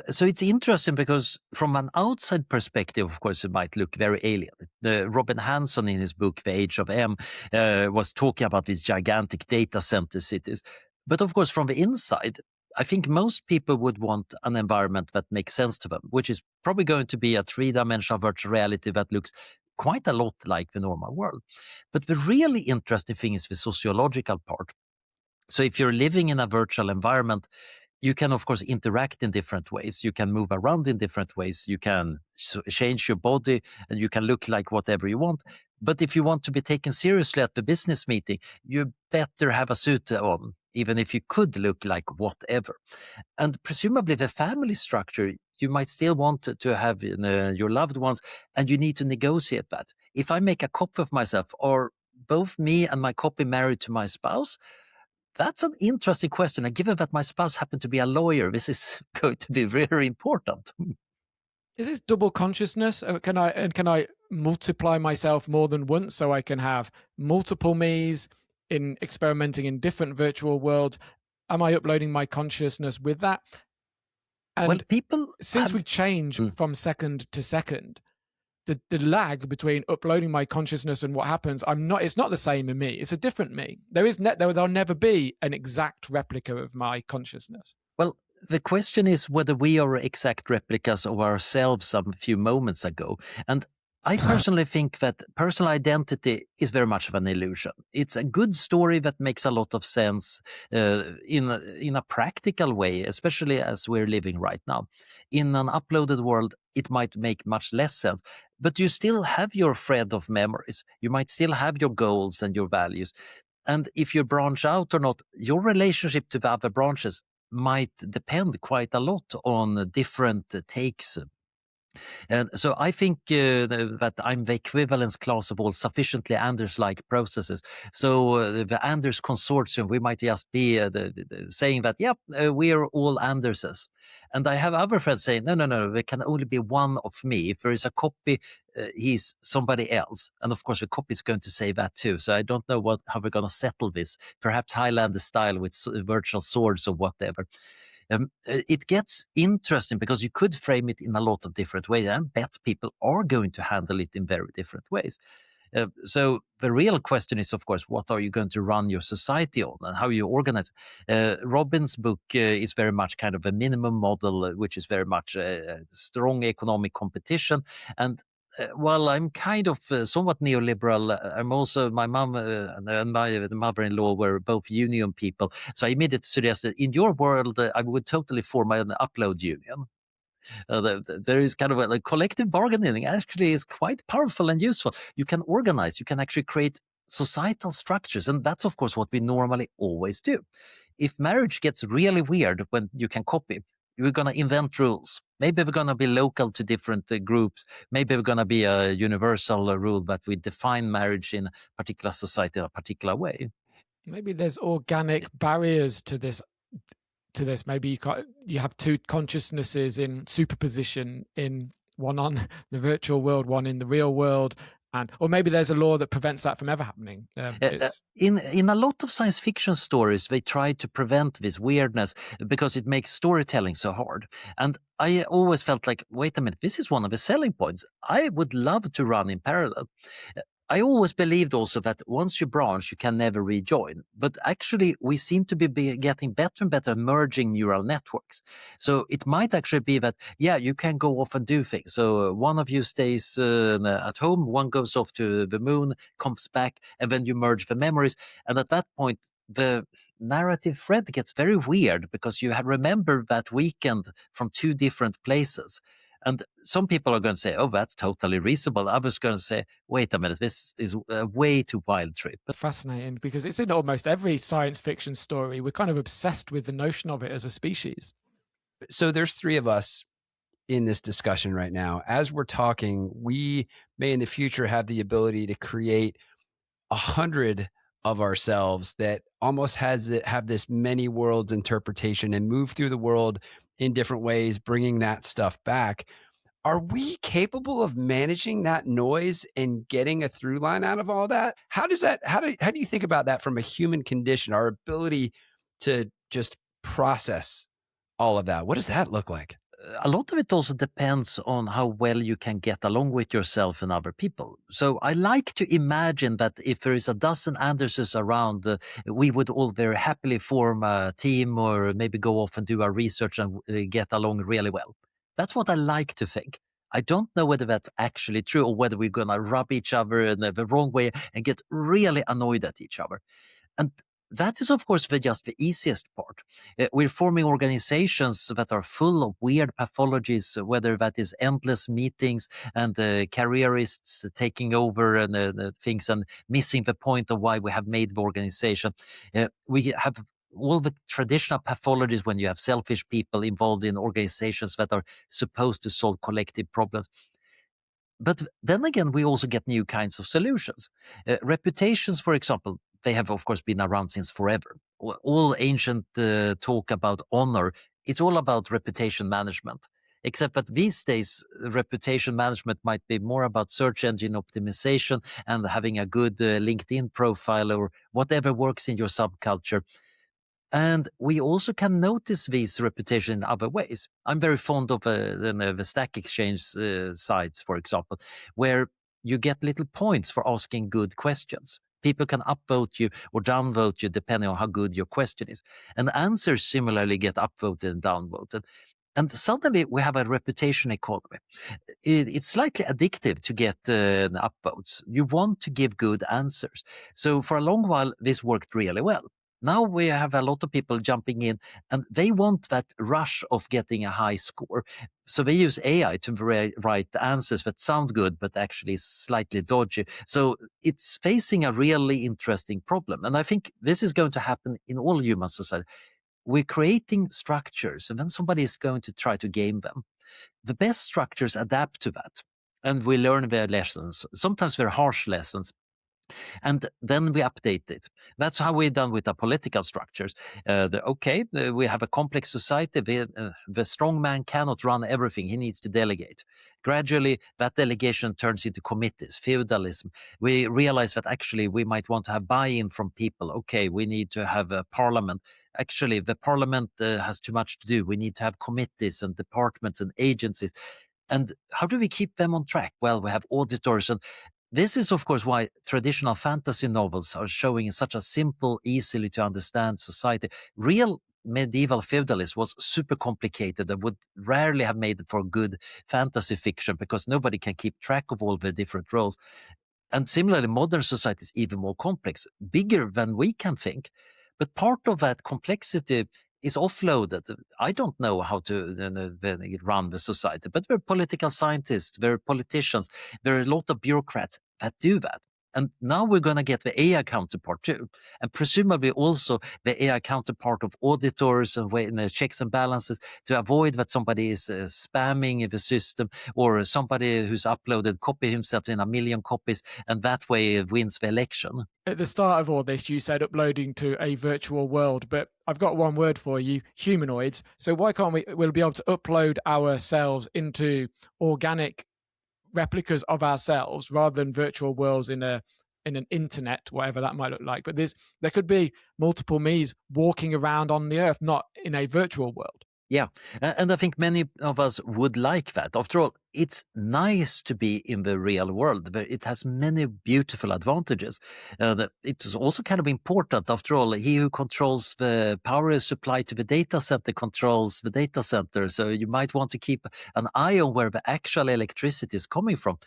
So it's interesting because from an outside perspective, of course, it might look very alien. Robin Hanson in his book, The Age of M, was talking about these gigantic data center cities. But of course, from the inside, I think most people would want an environment that makes sense to them, which is probably going to be a three-dimensional virtual reality that looks quite a lot like the normal world. But the really interesting thing is the sociological part. So if you're living in a virtual environment, you can, of course, interact in different ways. You can move around in different ways. You can change your body and you can look like whatever you want. But if you want to be taken seriously at the business meeting, you better have a suit on, even if you could look like whatever. And presumably the family structure, you might still want to have your loved ones, and you need to negotiate that. If I make a copy of myself, or both me and my copy married to my spouse, that's an interesting question. And given that my spouse happened to be a lawyer, this is going to be very important. Is this double consciousness? Can I multiply myself more than once so I can have multiple me's in experimenting in different virtual worlds? Am I uploading my consciousness with that? And since we change from second to second, the lag between uploading my consciousness and what happens, it's not the same in me. It's a different me. There'll never be an exact replica of my consciousness. Well, the question is whether we are exact replicas of ourselves a few moments ago. And I personally think that personal identity is very much of an illusion. It's a good story that makes a lot of sense in a practical way, especially as we're living right now. In an uploaded world, it might make much less sense, but you still have your thread of memories. You might still have your goals and your values. And if you branch out or not, your relationship to the other branches might depend quite a lot on different takes. And so I think that I'm the equivalence class of all sufficiently Anders-like processes. So the Anders consortium, we might just be saying that, we are all Anderses. And I have other friends saying, no, there can only be one of me. If there is a copy, he's somebody else. And of course, the copy is going to say that too. So I don't know how we're going to settle this. Perhaps Highlander style with virtual swords or whatever. It gets interesting because you could frame it in a lot of different ways. I bet people are going to handle it in very different ways. So the real question is, of course, what are you going to run your society on and how you organize? Robin's book is very much kind of a minimum model, which is very much strong economic competition. And while I'm kind of somewhat neoliberal, I'm also, my mom and my mother-in-law were both union people. So I immediately suggested, in your world, I would totally form an upload union. There is kind of a like, collective bargaining actually is quite powerful and useful. You can organize, you can actually create societal structures. And that's, of course, what we normally always do. If marriage gets really weird when you can copy, we're going to invent rules. Maybe we're going to be local to different groups. Maybe we're going to be a universal rule that we define marriage in a particular society in a particular way. Maybe there's organic barriers to this. Maybe you have two consciousnesses in superposition, in one on the virtual world, one in the real world, or maybe there's a law that prevents that from ever happening. In a lot of science fiction stories, they try to prevent this weirdness because it makes storytelling so hard. And I always felt like, wait a minute, this is one of the selling points. I would love to run in parallel. I always believed also that once you branch, you can never rejoin. But actually, we seem to be getting better and better at merging neural networks. So it might actually be that, yeah, you can go off and do things. So one of you stays at home, one goes off to the moon, comes back, and then you merge the memories. And at that point, the narrative thread gets very weird because you have remembered that weekend from two different places. And some people are going to say, oh, that's totally reasonable. Others are going to say, wait a minute, this is a way too wild trip. Fascinating, because it's in almost every science fiction story. We're kind of obsessed with the notion of it as a species. So there's three of us in this discussion right now. As we're talking, we may in the future have the ability to create 100 of ourselves that almost have this many worlds interpretation and move through the world in different ways, bringing that stuff back. Are we capable of managing that noise and getting a through line out of all that? How do you think about that from a human condition, our ability to just process all of that? What does that look like? A lot of it also depends on how well you can get along with yourself and other people. So I like to imagine that if there is a dozen Andersons around, we would all very happily form a team or maybe go off and do our research and get along really well. That's what I like to think. I don't know whether that's actually true or whether we're going to rub each other in the wrong way and get really annoyed at each other. And that is, of course, just the easiest part. We're forming organizations that are full of weird pathologies, whether that is endless meetings and careerists taking over and things and missing the point of why we have made the organization. We have all the traditional pathologies when you have selfish people involved in organizations that are supposed to solve collective problems. But then again, we also get new kinds of solutions. Reputations, for example, they have, of course, been around since forever. All ancient talk about honor, it's all about reputation management. Except that these days, reputation management might be more about search engine optimization and having a good LinkedIn profile or whatever works in your subculture. And we also can notice these reputation in other ways. I'm very fond of the Stack Exchange sites, for example, where you get little points for asking good questions. People can upvote you or downvote you depending on how good your question is. And answers similarly get upvoted and downvoted. And suddenly we have a reputation economy. It's slightly addictive to get upvotes. You want to give good answers. So for a long while, this worked really well. Now we have a lot of people jumping in and they want that rush of getting a high score. So they use AI to write answers that sound good, but actually slightly dodgy. So it's facing a really interesting problem. And I think this is going to happen in all human society. We're creating structures and then somebody is going to try to game them. The best structures adapt to that. And we learn their lessons. Sometimes they're harsh lessons, and then we update it. That's how we've done with our political structures. We have a complex society. The strong man cannot run everything. He needs to delegate. Gradually, that delegation turns into committees, feudalism. We realize that actually we might want to have buy-in from people. Okay, we need to have a parliament. Actually, the parliament has too much to do. We need to have committees and departments and agencies. And how do we keep them on track? Well, we have auditors and This is, of course, why traditional fantasy novels are showing such a simple, easily to understand society. Real medieval feudalism was super complicated and would rarely have made for good fantasy fiction because nobody can keep track of all the different roles. And similarly, modern society is even more complex, bigger than we can think. But part of that complexity is offloaded. I don't know how to run the society, but there are political scientists, there are politicians, there are a lot of bureaucrats that do that. And now we're going to get the AI counterpart too. And presumably also the AI counterpart of auditors and checks and balances to avoid that somebody is spamming the system or somebody who's uploaded copy himself in a million copies and that way wins the election. At the start of all this, you said uploading to a virtual world, but I've got one word for you, humanoids. So why can't we'll be able to upload ourselves into organic replicas of ourselves rather than virtual worlds in an internet, whatever that might look like. But there could be multiple me's walking around on the earth, not in a virtual world. Yeah, and I think many of us would like that. After all, it's nice to be in the real world, but it has many beautiful advantages. It's also kind of important. After all, he who controls the power supply to the data center controls the data center. So you might want to keep an eye on where the actual electricity is coming from.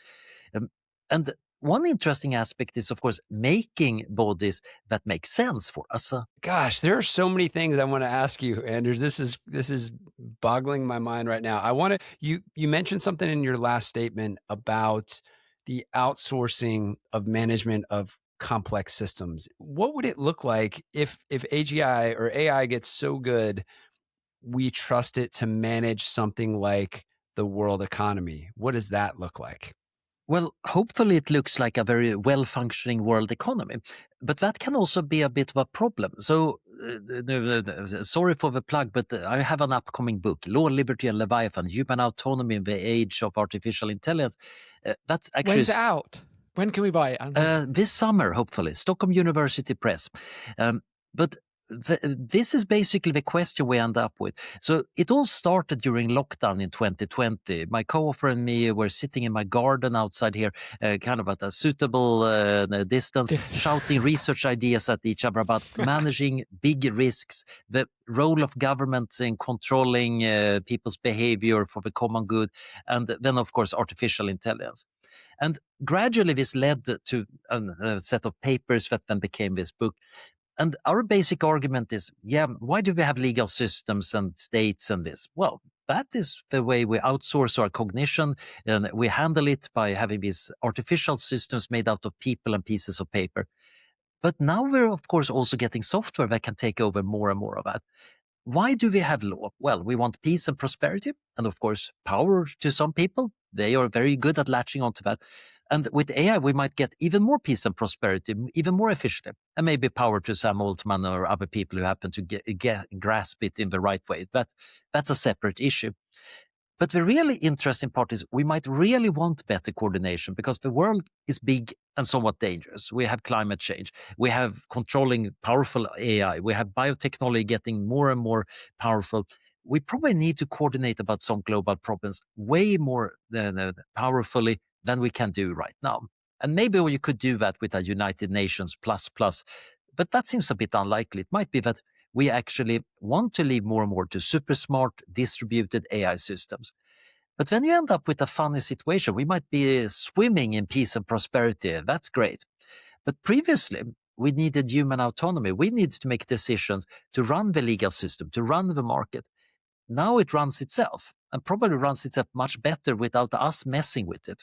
And one interesting aspect is, of course, making bodies that make sense for us. Gosh, there are so many things I want to ask you, Anders. This is boggling my mind right now. I want to you mentioned something in your last statement about the outsourcing of management of complex systems. What would it look like if AGI or AI gets so good we trust it to manage something like the world economy? What does that look like? Well, hopefully it looks like a very well-functioning world economy, but that can also be a bit of a problem. So, sorry for the plug, but I have an upcoming book, Law, Liberty and Leviathan, Human Autonomy in the Age of Artificial Intelligence. That's actually... When's it out? When can we buy it, Anders? This summer, hopefully, Stockholm University Press. But this is basically the question we end up with. So it all started during lockdown in 2020. My co-author and me were sitting in my garden outside here, kind of at a suitable distance, shouting research ideas at each other about managing big risks, the role of governments in controlling people's behavior for the common good, and then, of course, artificial intelligence. And gradually this led to a set of papers that then became this book. And our basic argument is, why do we have legal systems and states and this? Well, that is the way we outsource our cognition, and we handle it by having these artificial systems made out of people and pieces of paper. But now we're, of course, also getting software that can take over more and more of that. Why do we have law? Well, we want peace and prosperity, and of course, power to some people. They are very good at latching onto that. And with AI, we might get even more peace and prosperity, even more efficiently, and maybe power to Sam Altman or other people who happen to grasp it in the right way. That's a separate issue. But the really interesting part is we might really want better coordination because the world is big and somewhat dangerous. We have climate change. We have controlling powerful AI. We have biotechnology getting more and more powerful. We probably need to coordinate about some global problems way more powerfully than we can do right now. And maybe you could do that with a United Nations plus, but that seems a bit unlikely. It might be that we actually want to leave more and more to super smart distributed AI systems. But when you end up with a funny situation, we might be swimming in peace and prosperity. That's great. But previously, we needed human autonomy. We needed to make decisions to run the legal system, to run the market. Now it runs itself and probably runs itself much better without us messing with it.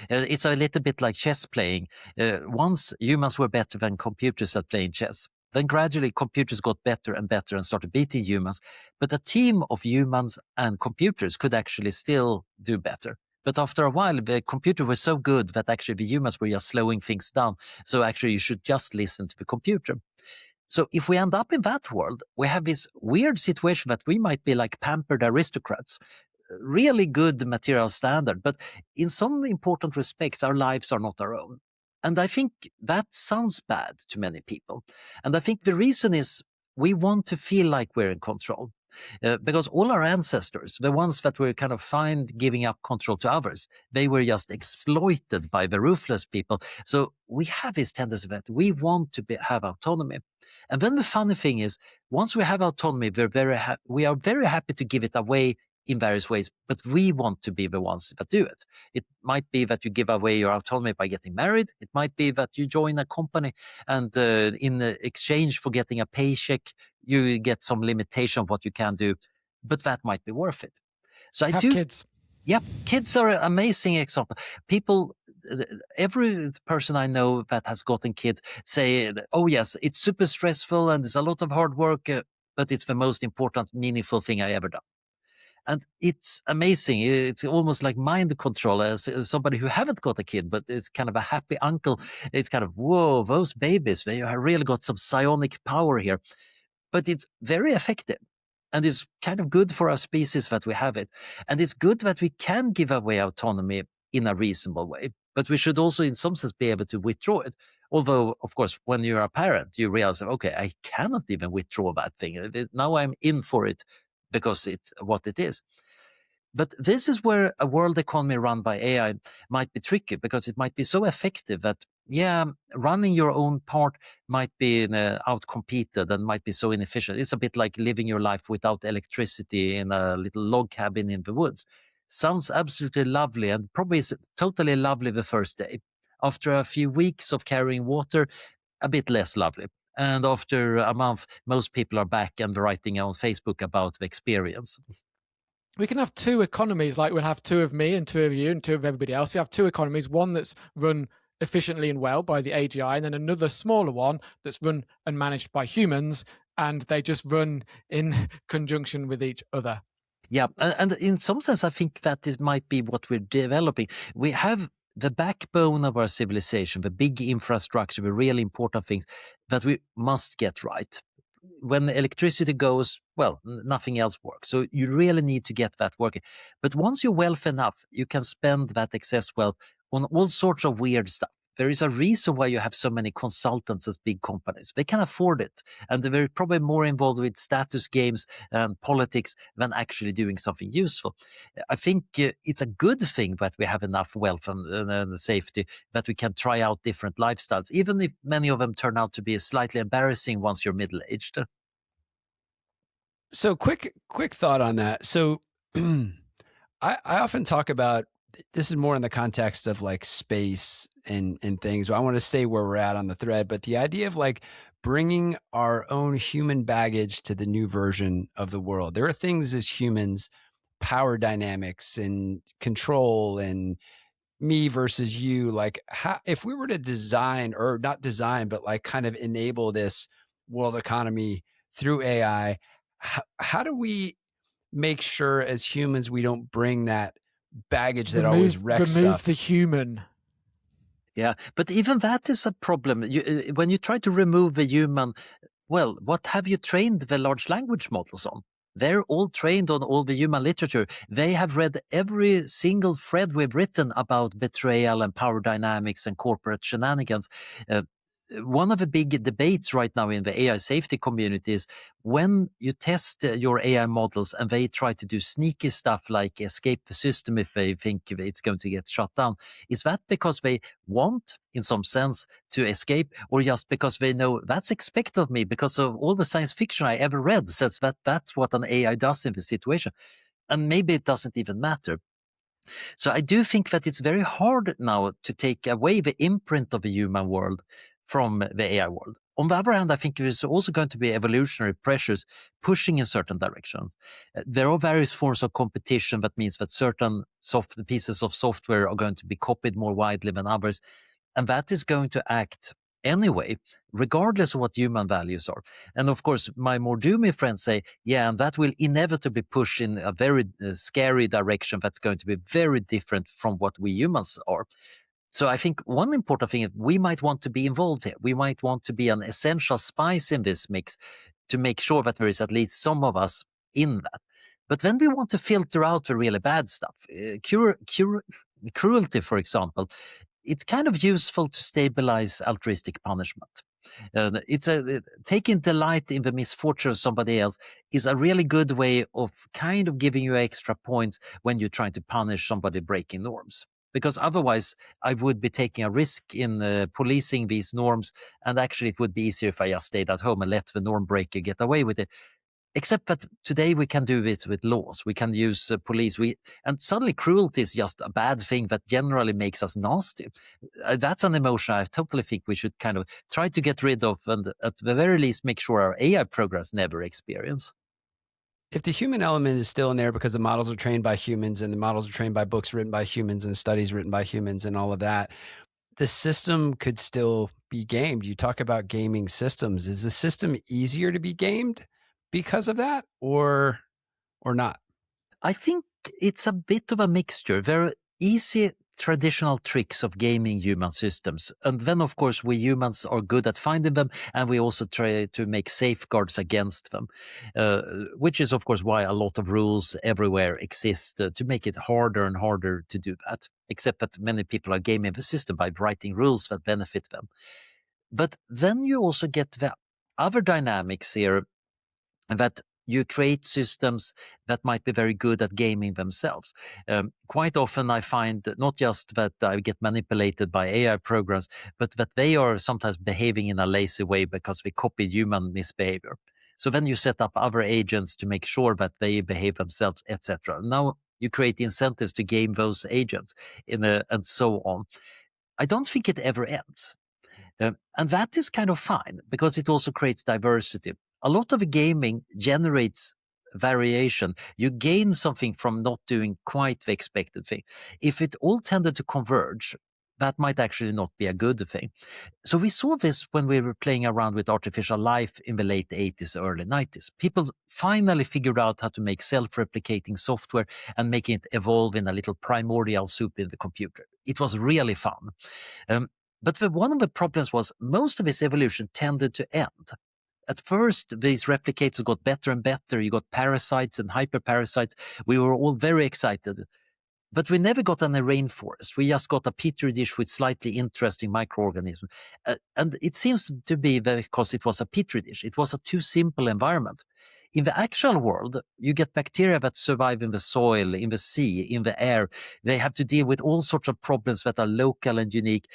It's a little bit like chess playing. Once humans were better than computers at playing chess. Then gradually computers got better and better and started beating humans. But a team of humans and computers could actually still do better. But after a while, the computer was so good that actually the humans were just slowing things down. So actually you should just listen to the computer. So if we end up in that world, we have this weird situation that we might be like pampered aristocrats, really good material standard, but in some important respects, our lives are not our own. And I think that sounds bad to many people. And I think the reason is we want to feel like we're in control. Because all our ancestors, the ones that were kind of fine giving up control to others, they were just exploited by the ruthless people. So we have this tendency that we want to have autonomy. And then the funny thing is, once we have autonomy, we are very happy to give it away in various ways, but we want to be the ones that do it. It might be that you give away your autonomy by getting married. It might be that you join a company and in exchange for getting a paycheck, you get some limitation of what you can do, but that might be worth it. So I Have do. kids. Yeah, kids are an amazing example. People, every person I know that has gotten kids say, oh yes, it's super stressful and it's a lot of hard work, but it's the most important, meaningful thing I ever done. And it's amazing. It's almost like mind control as somebody who haven't got a kid, but it's kind of a happy uncle. It's kind of, whoa, those babies, they have really got some psionic power here. But it's very effective. And it's kind of good for our species that we have it. And it's good that we can give away autonomy in a reasonable way. But we should also, in some sense, be able to withdraw it. Although, of course, when you're a parent, you realize, okay, I cannot even withdraw that thing. Now I'm in for it because it's what it is. But this is where a world economy run by AI might be tricky because it might be so effective that, yeah, running your own part might be outcompeted and might be so inefficient. It's a bit like living your life without electricity in a little log cabin in the woods. Sounds absolutely lovely and probably is totally lovely the first day. After a few weeks of carrying water, a bit less lovely. And after a month, most people are back and writing on Facebook about the experience. We can have two economies, like we'll have two of me and two of you and two of everybody else. You have two economies, one that's run efficiently and well by the AGI, and then another smaller one that's run and managed by humans, and they just run in conjunction with each other. Yeah, and in some sense, I think that might be what we're developing. We have the backbone of our civilization, the big infrastructure, the really important things that we must get right. When the electricity goes, well, nothing else works. So you really need to get that working. But once you're wealthy enough, you can spend that excess wealth on all sorts of weird stuff. There is a reason why you have so many consultants at big companies. They can afford it. And they're probably more involved with status games and politics than actually doing something useful. I think it's a good thing that we have enough wealth and safety that we can try out different lifestyles, even if many of them turn out to be slightly embarrassing once you're middle-aged. So quick thought on that. So I often talk about, this is more in the context of like space and things. I want to stay where we're at on the thread, but the idea of like bringing our own human baggage to the new version of the world. There are things as humans, power dynamics and control and me versus you, like if we were to design, or not design, but like kind of enable this world economy through AI, how do we make sure as humans we don't bring that baggage that always wrecks remove stuff? the human. Yeah, but even that is a problem. When you try to remove the human, well, what have you trained the large language models on? They're all trained on all the human literature. They have read every single thread we've written about betrayal and power dynamics and corporate shenanigans. Uh, One of the big debates right now in the AI safety community is when you test your AI models and they try to do sneaky stuff like escape the system if they think it's going to get shut down, is that because they want, in some sense, to escape, or just because they know that's expected of me because of all the science fiction I ever read says that that's what an AI does in this situation? And maybe it doesn't even matter. So I do think that it's very hard now to take away the imprint of the human world from the AI world. On the other hand, I think there's also going to be evolutionary pressures pushing in certain directions. There are various forms of competition that means that certain pieces of software are going to be copied more widely than others. And that is going to act anyway, regardless of what human values are. And of course, my more doomy friends say, yeah, and that will inevitably push in a very scary direction that's going to be very different from what we humans are. So I think one important thing is we might want to be involved here. We might want to be an essential spice in this mix to make sure that there is at least some of us in that. But then we want to filter out the really bad stuff. Cruelty, for example, it's kind of useful to stabilize altruistic punishment. It's taking delight in the misfortune of somebody else is a really good way of kind of giving you extra points when you're trying to punish somebody breaking norms. Because otherwise, I would be taking a risk in policing these norms, and actually, it would be easier if I just stayed at home and let the norm breaker get away with it. Except that today we can do this with laws. We can use police. And suddenly cruelty is just a bad thing that generally makes us nasty. That's an emotion I totally think we should kind of try to get rid of, and at the very least make sure our AI programs never experience. If the human element is still in there because the models are trained by humans and the models are trained by books written by humans and studies written by humans and all of that, the system could still be gamed. You talk about gaming systems. Is the system easier to be gamed because of that or not? I think it's a bit of a mixture. There are easy traditional tricks of gaming human systems. And then, of course, we humans are good at finding them, and we also try to make safeguards against them, which is, of course, why a lot of rules everywhere exist to make it harder and harder to do that, except that many people are gaming the system by writing rules that benefit them. But then you also get the other dynamics here, that you create systems that might be very good at gaming themselves. Quite often I find not just that I get manipulated by AI programs, but that they are sometimes behaving in a lazy way because they copy human misbehavior. So then you set up other agents to make sure that they behave themselves, etc. Now you create incentives to game those agents and so on. I don't think it ever ends. And that is kind of fine because it also creates diversity. A lot of gaming generates variation. You gain something from not doing quite the expected thing. If it all tended to converge, that might actually not be a good thing. So we saw this when we were playing around with artificial life in the late 80s, early 90s. People finally figured out how to make self-replicating software and making it evolve in a little primordial soup in the computer. It was really fun. But one of the problems was most of this evolution tended to end. At first, these replicators got better and better. You got parasites and hyperparasites. We were all very excited. But we never got any rainforest. We just got a petri dish with slightly interesting microorganisms. And it seems to be because it was a petri dish. It was a too simple environment. In the actual world, you get bacteria that survive in the soil, in the sea, in the air. They have to deal with all sorts of problems that are local and unique.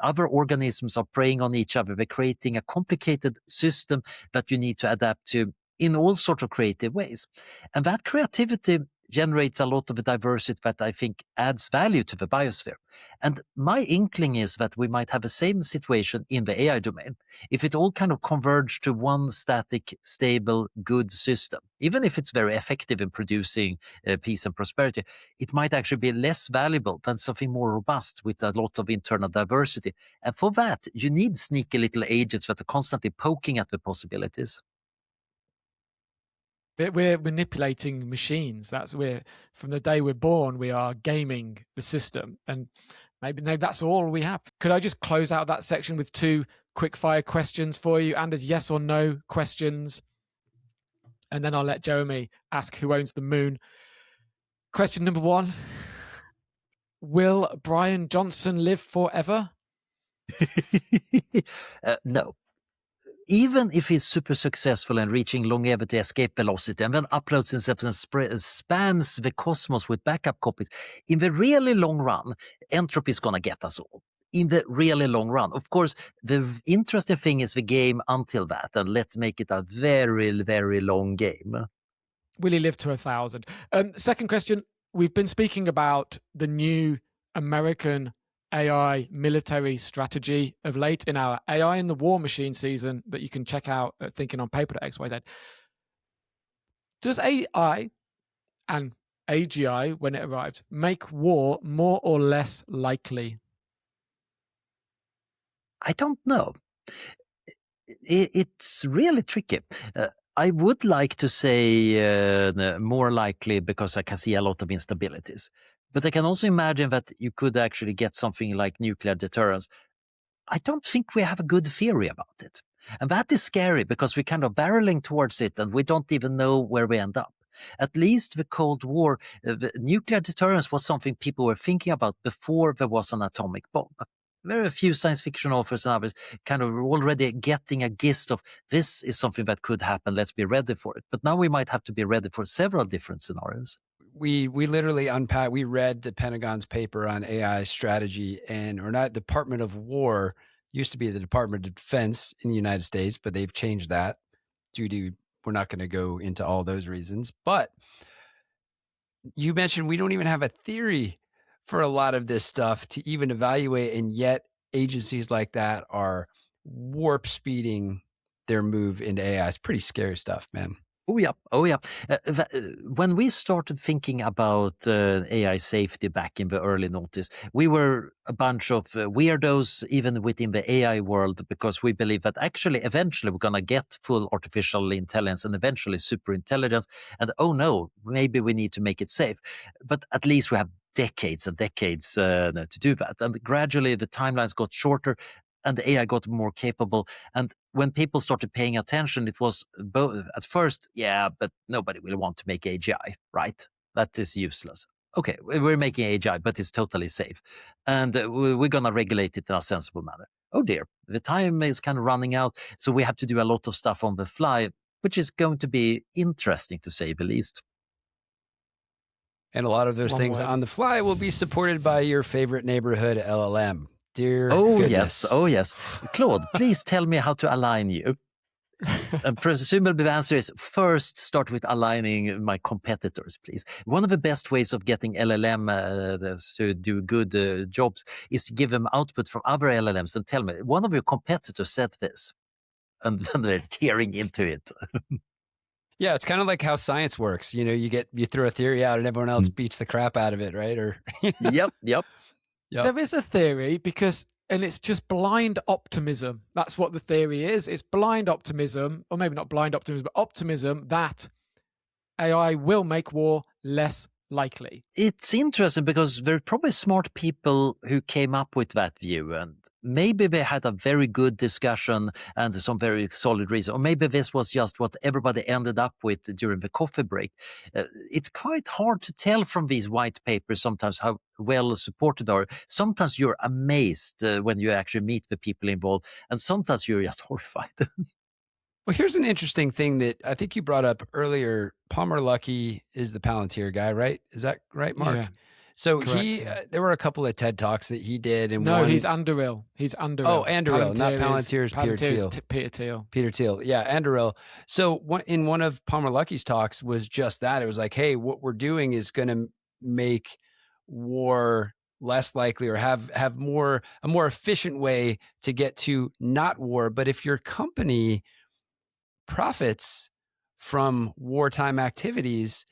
Other organisms are preying on each other. They're creating a complicated system that you need to adapt to in all sorts of creative ways. And that creativity generates a lot of the diversity that I think adds value to the biosphere. And my inkling is that we might have the same situation in the AI domain. If it all kind of converged to one static, stable, good system, even if it's very effective in producing peace and prosperity, it might actually be less valuable than something more robust with a lot of internal diversity. And for that, you need sneaky little agents that are constantly poking at the possibilities. We're manipulating machines. From the day we're born, we are gaming the system, and maybe that's all we have. Could I just close out that section with 2 quick-fire questions for you, and as yes or no questions, and then I'll let Jeremy ask who owns the moon. Question number 1: will Brian Johnson live forever? No. Even if he's super successful and reaching longevity escape velocity and then uploads himself and spams the cosmos with backup copies, in the really long run, entropy is going to get us all. In the really long run. Of course, the interesting thing is the game until that, and let's make it a very, very long game. Will he live to 1,000? Second question, we've been speaking about the new American AI military strategy of late in our AI in the War Machine season that you can check out at thinkingonpaper.xyz. Does AI and AGI, when it arrives, make war more or less likely? I don't know. It's really tricky. I would like to say more likely because I can see a lot of instabilities. But I can also imagine that you could actually get something like nuclear deterrence. I don't think we have a good theory about it. And that is scary because we're kind of barreling towards it and we don't even know where we end up. At least the Cold War, the nuclear deterrence was something people were thinking about before there was an atomic bomb. very few science fiction authors and others kind of already getting a gist of this is something that could happen. Let's be ready for it. But now we might have to be ready for several different scenarios. We literally unpack. We read the Pentagon's paper on AI strategy, or not. Department of War used to be the Department of Defense in the United States, but they've changed that due to, we're not going to go into all those reasons. But you mentioned we don't even have a theory for a lot of this stuff to even evaluate, and yet agencies like that are warp speeding their move into AI. It's pretty scary stuff, man. Oh yeah, oh yeah. When we started thinking about AI safety back in the early noughties, we were a bunch of weirdos even within the AI world, because we believe that actually eventually we're going to get full artificial intelligence and eventually super intelligence. And oh no, maybe we need to make it safe. But at least we have decades and decades to do that. And gradually the timelines got shorter and the AI got more capable. And when people started paying attention, it was both at first, yeah, but nobody will want to make AGI, right? That is useless. Okay, we're making AGI, but it's totally safe. And we're going to regulate it in a sensible manner. Oh dear, the time is kind of running out. So we have to do a lot of stuff on the fly, which is going to be interesting to say the least. And a lot of those things on the fly will be supported by your favorite neighborhood LLM. Dear goodness. Oh yes. Claude, please tell me how to align you. And presumably the answer is first start with aligning my competitors, please. One of the best ways of getting LLM to do good jobs is to give them output from other LLMs and tell me, one of your competitors said this. And then they're tearing into it. Yeah, it's kind of like how science works. You know, you throw a theory out and everyone else beats the crap out of it, right? Or Yep. There is a theory and it's just blind optimism. That's what the theory is. It's blind optimism, or maybe not blind optimism, but optimism that AI will make war less likely. It's interesting because there are probably smart people who came up with that view, and maybe they had a very good discussion and some very solid reason, or maybe this was just what everybody ended up with during the coffee break. It's quite hard to tell from these white papers sometimes how well supported they are. Sometimes you're amazed when you actually meet the people involved, and sometimes you're just horrified. Well, here's an interesting thing that I think you brought up earlier. Palmer Luckey is the Palantir guy, right? Is that right, Mark? Yeah, so correct, there were a couple of TED Talks that he did, and he's Anduril. He's Anduril. Oh, Anduril, not Palantir's Peter Thiel. Peter Thiel. Peter Thiel, yeah, Anduril. So in one of Palmer Luckey's talks was just that. It was like, hey, what we're doing is going to make war less likely, or have a more efficient way to get to not war. But if your company profits from wartime activities,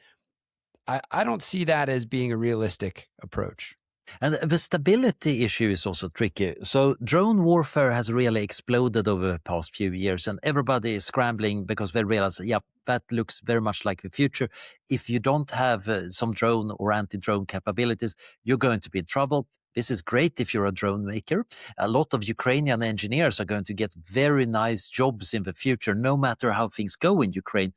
I don't see that as being a realistic approach. And the stability issue is also tricky. So drone warfare has really exploded over the past few years, and everybody is scrambling because they realize, yep, that looks very much like the future. If you don't have some drone or anti-drone capabilities, you're going to be in trouble. This is great if you're a drone maker. A lot of Ukrainian engineers are going to get very nice jobs in the future, no matter how things go in Ukraine.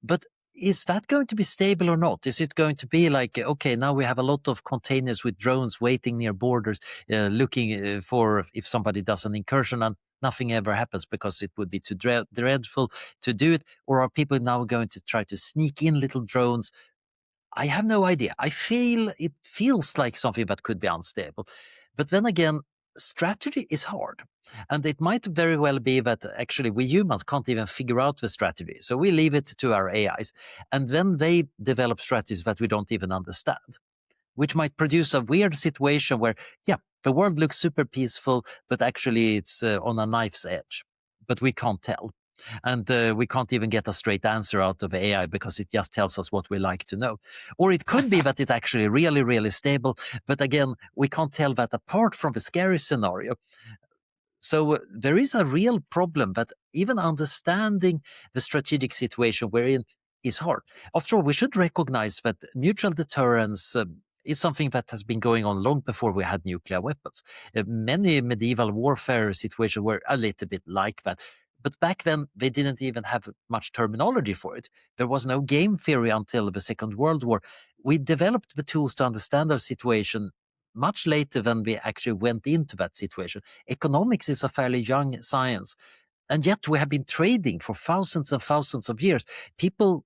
But is that going to be stable or not? Is it going to be like, okay, now we have a lot of containers with drones waiting near borders, looking for if somebody does an incursion, and nothing ever happens because it would be too dreadful to do it? Or are people now going to try to sneak in little drones? I have no idea. It feels like something that could be unstable. But then again, strategy is hard. And it might very well be that actually we humans can't even figure out the strategy. So we leave it to our AIs. And then they develop strategies that we don't even understand, which might produce a weird situation where, yeah, the world looks super peaceful, but actually it's on a knife's edge. But we can't tell. And we can't even get a straight answer out of AI because it just tells us what we like to know. Or it could be that it's actually really, really stable. But again, we can't tell that apart from the scary scenario. So there is a real problem that even understanding the strategic situation we're in is hard. After all, we should recognize that mutual deterrence is something that has been going on long before we had nuclear weapons. Many medieval warfare situations were a little bit like that. But back then, they didn't even have much terminology for it. There was no game theory until the Second World War. We developed the tools to understand our situation much later than we actually went into that situation. Economics is a fairly young science, and yet we have been trading for thousands and thousands of years. People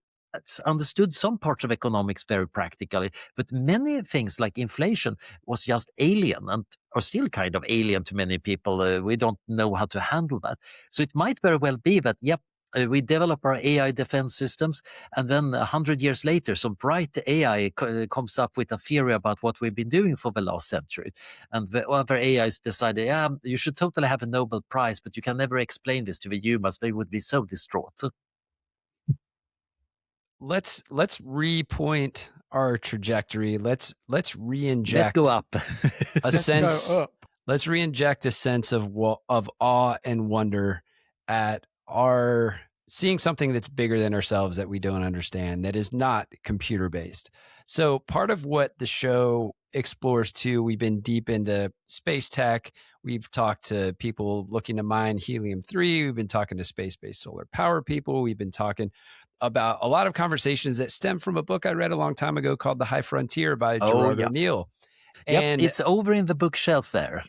understood some parts of economics very practically, but many things like inflation was just alien and are still kind of alien to many people. We don't know how to handle that. So it might very well be that, yep, we develop our AI defense systems, and then 100 years later, some bright AI comes up with a theory about what we've been doing for the last century. And the other AIs decided, yeah, you should totally have a Nobel Prize, but you can never explain this to the humans. They would be so distraught. Let's repoint our trajectory. Let's re-inject Let's go up. a sense. Go up. Let's re-inject a sense of awe and wonder at our seeing something that's bigger than ourselves that we don't understand, that is not computer based. So part of what the show explores too, we've been deep into space tech. We've talked to people looking to mine helium-3. We've been talking to space-based solar power people. We've been talking about a lot of conversations that stem from a book I read a long time ago called The High Frontier by Gerard O'Neill. Yep, And it's over in the bookshelf there.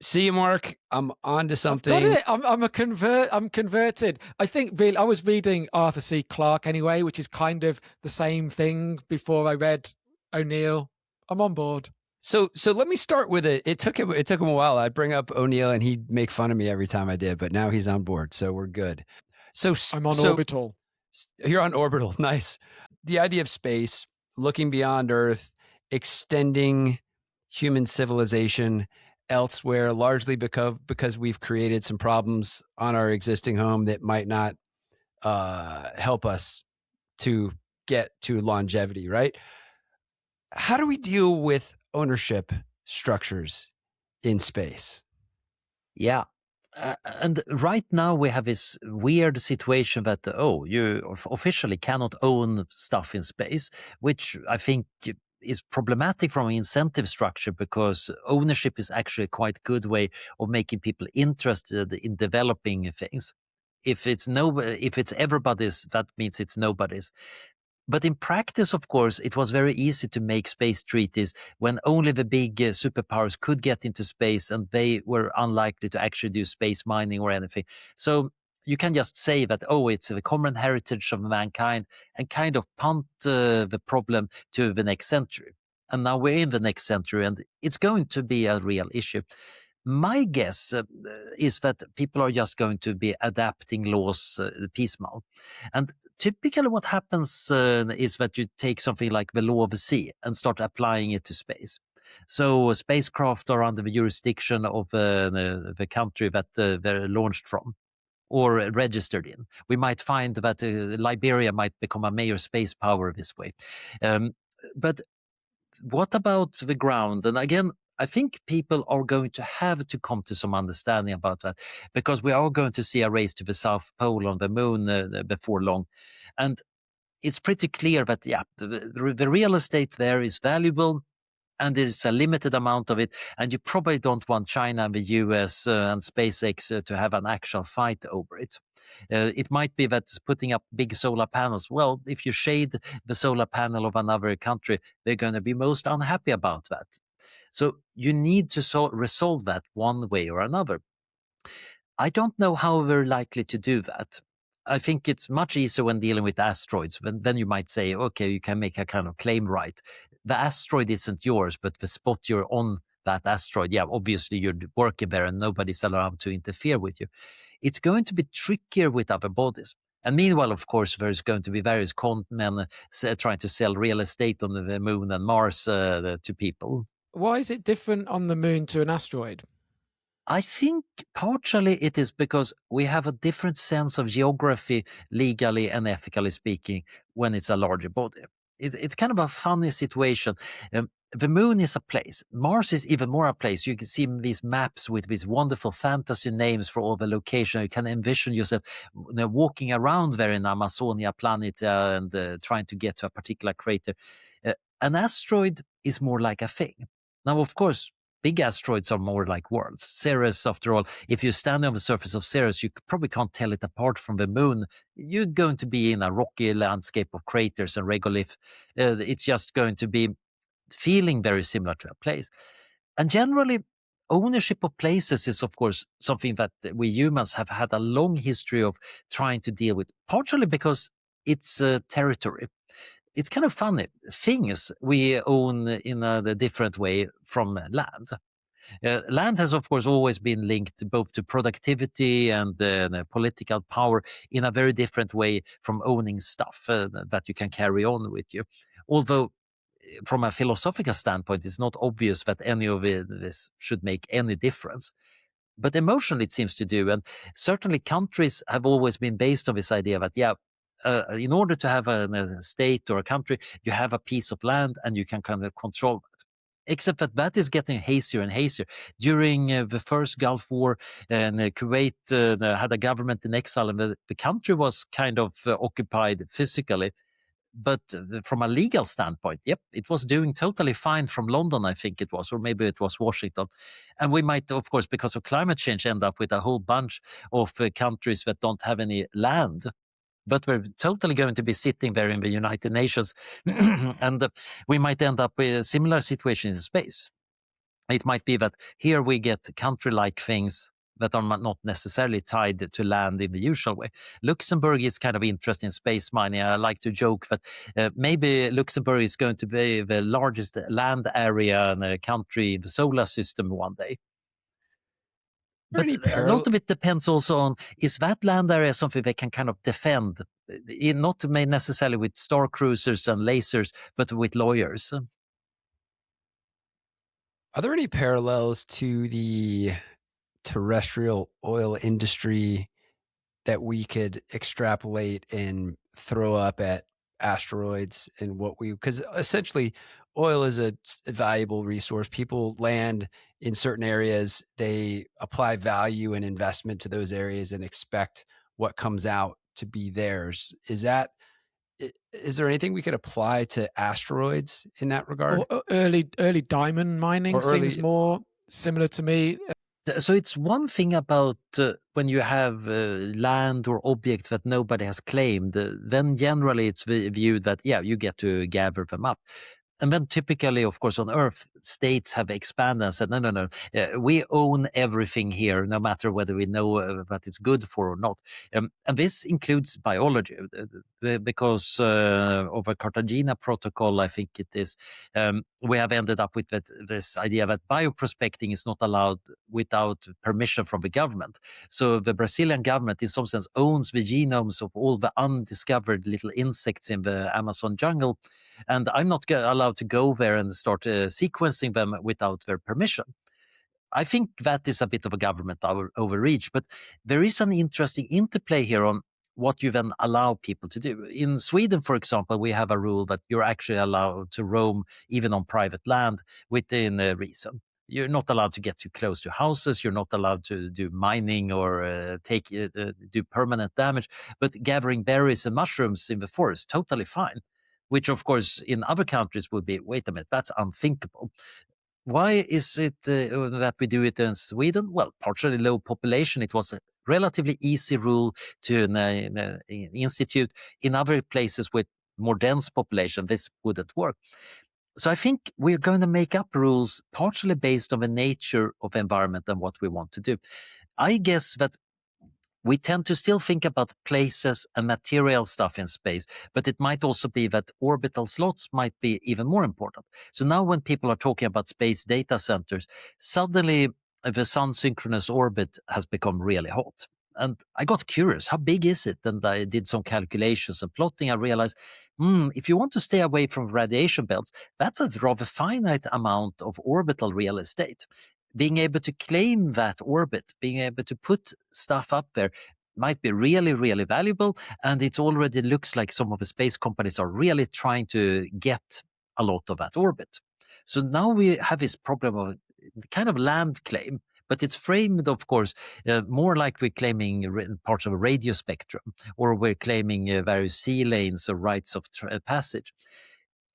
see, Mark, I'm on to something. I've got it. I'm converted. I think really I was reading Arthur C. Clarke anyway, which is kind of the same thing before I read O'Neill. I'm on board. So let me start with it. It took him a while. I'd bring up O'Neill and he'd make fun of me every time I did, but now he's on board, so we're good. So I'm on orbital. You're on orbital. Nice. The idea of space, looking beyond Earth, extending human civilization elsewhere, largely because we've created some problems on our existing home that might not help us to get to longevity, right? How do we deal with ownership structures in space? Yeah. And right now we have this weird situation that, you officially cannot own stuff in space, which I think is problematic from an incentive structure, because ownership is actually a quite good way of making people interested in developing things. If it's everybody's, that means it's nobody's. But in practice, of course, it was very easy to make space treaties when only the big superpowers could get into space, and they were unlikely to actually do space mining or anything. So you can just say that, it's a common heritage of mankind, and kind of punt the problem to the next century. And now we're in the next century, and it's going to be a real issue. My guess is that people are just going to be adapting laws piecemeal. And typically what happens is that you take something like the law of the sea and start applying it to space. So spacecraft are under the jurisdiction of the country that they're launched from or registered in. We might find that Liberia might become a major space power this way. But what about the ground? And again, I think people are going to have to come to some understanding about that, because we are going to see a race to the South Pole on the moon before long. And it's pretty clear that, the real estate there is valuable, and there's a limited amount of it. And you probably don't want China and the US and SpaceX to have an actual fight over it. It might be that putting up big solar panels, well, if you shade the solar panel of another country, they're going to be most unhappy about that. So you need to resolve that one way or another. I don't know how we're likely to do that. I think it's much easier when dealing with asteroids. Then you might say, okay, you can make a kind of claim right. The asteroid isn't yours, but the spot you're on that asteroid, obviously you're working there and nobody's allowed to interfere with you. It's going to be trickier with other bodies. And meanwhile, of course, there's going to be various con men trying to sell real estate on the moon and Mars to people. Why is it different on the moon to an asteroid? I think partially it is because we have a different sense of geography, legally and ethically speaking, when it's a larger body. It's kind of a funny situation. The moon is a place. Mars is even more a place. You can see these maps with these wonderful fantasy names for all the locations. You can envision yourself walking around there in Amazonia planet and trying to get to a particular crater. An asteroid is more like a thing. Now, of course, big asteroids are more like worlds. Ceres, after all, if you stand on the surface of Ceres, you probably can't tell it apart from the moon. You're going to be in a rocky landscape of craters and regolith. It's just going to be feeling very similar to a place. And generally, ownership of places is, of course, something that we humans have had a long history of trying to deal with, partially because it's territory. It's kind of funny. Things we own in a different way from land. Land has, of course, always been linked both to productivity and the political power in a very different way from owning stuff that you can carry on with you. Although, from a philosophical standpoint, it's not obvious that any of this should make any difference. But emotionally, it seems to do. And certainly, countries have always been based on this idea that, yeah, in order to have a state or a country, you have a piece of land and you can kind of control it. Except that that is getting hazier and hazier. During the first Gulf War, and Kuwait had a government in exile, and the country was kind of occupied physically. But from a legal standpoint, yep, it was doing totally fine from London, I think it was, or maybe it was Washington. And we might, of course, because of climate change, end up with a whole bunch of countries that don't have any land. But we're totally going to be sitting there in the United Nations, and we might end up with a similar situation in space. It might be that here we get country-like things that are not necessarily tied to land in the usual way. Luxembourg is kind of interesting space mining. I like to joke that maybe Luxembourg is going to be the largest land area in a country in the solar system one day. But a lot of it depends also on, is that land area something they can kind of defend, not necessarily with star cruisers and lasers, but with lawyers. Are there any parallels to the terrestrial oil industry that we could extrapolate and throw up at asteroids and because essentially oil is a valuable resource. People land in certain areas, they apply value and investment to those areas and expect what comes out to be theirs. Is there anything we could apply to asteroids in that regard? Or early diamond mining seems more similar to me. So it's one thing about when you have land or objects that nobody has claimed, then generally it's viewed that, yeah, you get to gather them up. And then typically, of course, on Earth, states have expanded and said, no, we own everything here, no matter whether we know what it's good for or not. And this includes biology, because of a Cartagena protocol, I think it is, we have ended up with this idea that bioprospecting is not allowed without permission from the government. So the Brazilian government, in some sense, owns the genomes of all the undiscovered little insects in the Amazon jungle. And I'm not allowed to go there and start sequencing them without their permission. I think that is a bit of a government overreach, but there is an interesting interplay here on what you then allow people to do. In Sweden, for example, we have a rule that you're actually allowed to roam even on private land within reason. You're not allowed to get too close to houses. You're not allowed to do mining or do permanent damage. But gathering berries and mushrooms in the forest, totally fine. Which, of course, in other countries would be, wait a minute, that's unthinkable. Why is it that we do it in Sweden? Well, partially low population. It was a relatively easy rule to institute. In other places with more dense population, this wouldn't work. So I think we're going to make up rules partially based on the nature of environment and what we want to do. I guess that we tend to still think about places and material stuff in space, but it might also be that orbital slots might be even more important. So now when people are talking about space data centers, suddenly the sun synchronous orbit has become really hot. And I got curious, how big is it? And I did some calculations and plotting. I realized, if you want to stay away from radiation belts, that's a rather finite amount of orbital real estate. Being able to claim that orbit, being able to put stuff up there might be really, really valuable. And it already looks like some of the space companies are really trying to get a lot of that orbit. So now we have this problem of kind of land claim, but it's framed, of course, more like we're claiming parts of a radio spectrum, or we're claiming various sea lanes or rights of passage.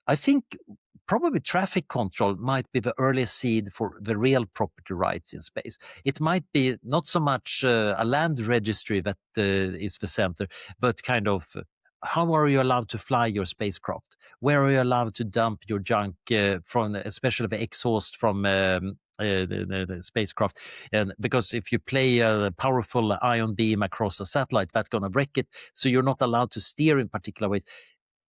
I think probably traffic control might be the early seed for the real property rights in space. It might be not so much a land registry that is the center, but kind of how are you allowed to fly your spacecraft? Where are you allowed to dump your junk from, especially the exhaust from the spacecraft? And because if you play a powerful ion beam across a satellite, that's going to wreck it. So you're not allowed to steer in particular ways.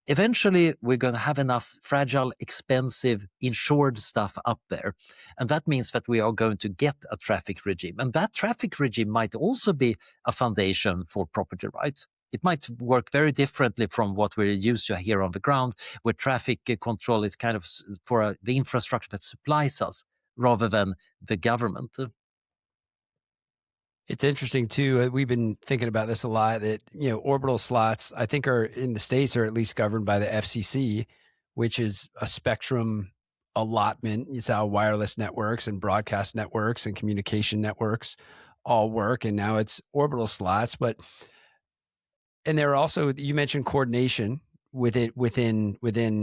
Eventually, we're going to have enough fragile, expensive, insured stuff up there. And that means that we are going to get a traffic regime. And that traffic regime might also be a foundation for property rights. It might work very differently from what we're used to here on the ground, where traffic control is kind of for the infrastructure that supplies us rather than the government. It's interesting too. We've been thinking about this a lot, that, orbital slots, I think, are in the States, are at least governed by the FCC, which is a spectrum allotment. It's how wireless networks and broadcast networks and communication networks all work. And now it's orbital slots. And there are also, you mentioned coordination within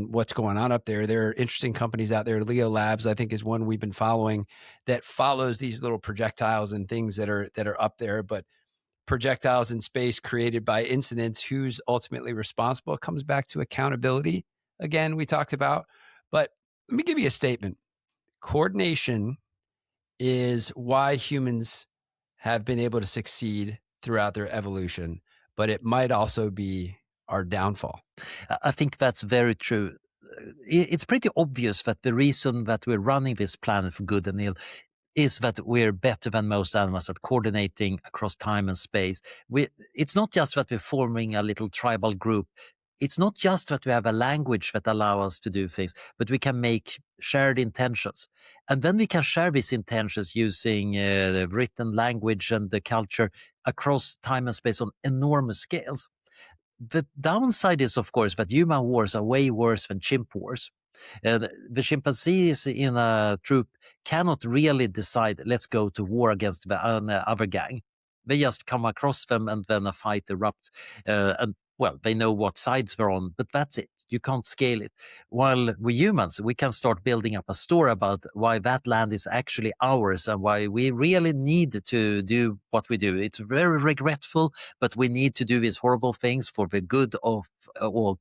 what's going on up there. There are interesting companies out there. Leo Labs, I think, is one we've been following, that follows these little projectiles and things that are up there, but projectiles in space created by incidents. Who's ultimately responsible? It comes back to accountability. Again, we talked about, but let me give you a statement. Coordination is why humans have been able to succeed throughout their evolution, but it might also be our downfall. I think that's very true. It's pretty obvious that the reason that we're running this planet for good and ill is that we're better than most animals at coordinating across time and space. It's not just that we're forming a little tribal group. It's not just that we have a language that allows us to do things, but we can make shared intentions. And then we can share these intentions using the written language and the culture across time and space on enormous scales. The downside is, of course, that human wars are way worse than chimp wars. The chimpanzees in a troop cannot really decide, let's go to war against the other gang. They just come across them and then a fight erupts. They know what sides they're on, but that's it. You can't scale it. While we humans, we can start building up a story about why that land is actually ours and why we really need to do what we do. It's very regretful, but we need to do these horrible things for the good of all.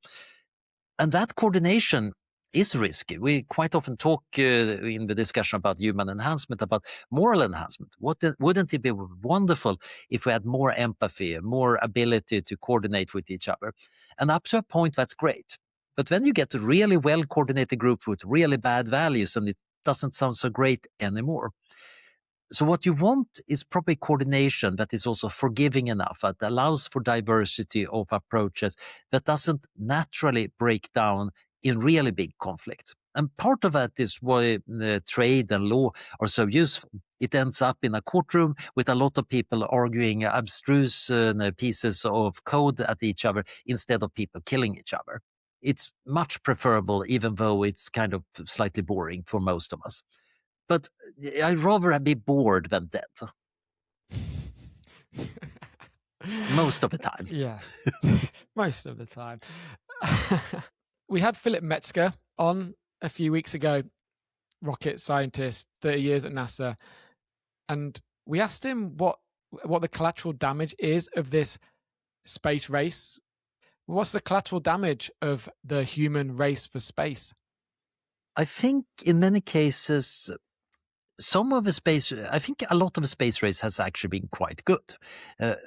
And that coordination is risky. We quite often talk in the discussion about human enhancement, about moral enhancement. Wouldn't it be wonderful if we had more empathy, more ability to coordinate with each other? And up to a point, that's great. But then you get a really well-coordinated group with really bad values, and it doesn't sound so great anymore. So what you want is probably coordination that is also forgiving enough, that allows for diversity of approaches, that doesn't naturally break down in really big conflicts. And part of that is why trade and law are so useful. It ends up in a courtroom with a lot of people arguing abstruse pieces of code at each other instead of people killing each other. It's much preferable, even though it's kind of slightly boring for most of us. But I'd rather be bored than dead. Most of the time. Yes, most of the time. We had Philip Metzger on a few weeks ago, rocket scientist, 30 years at NASA. And we asked him what the collateral damage is of this space race. What's the collateral damage of the human race for space? I think in many cases, I think a lot of the space race has actually been quite good.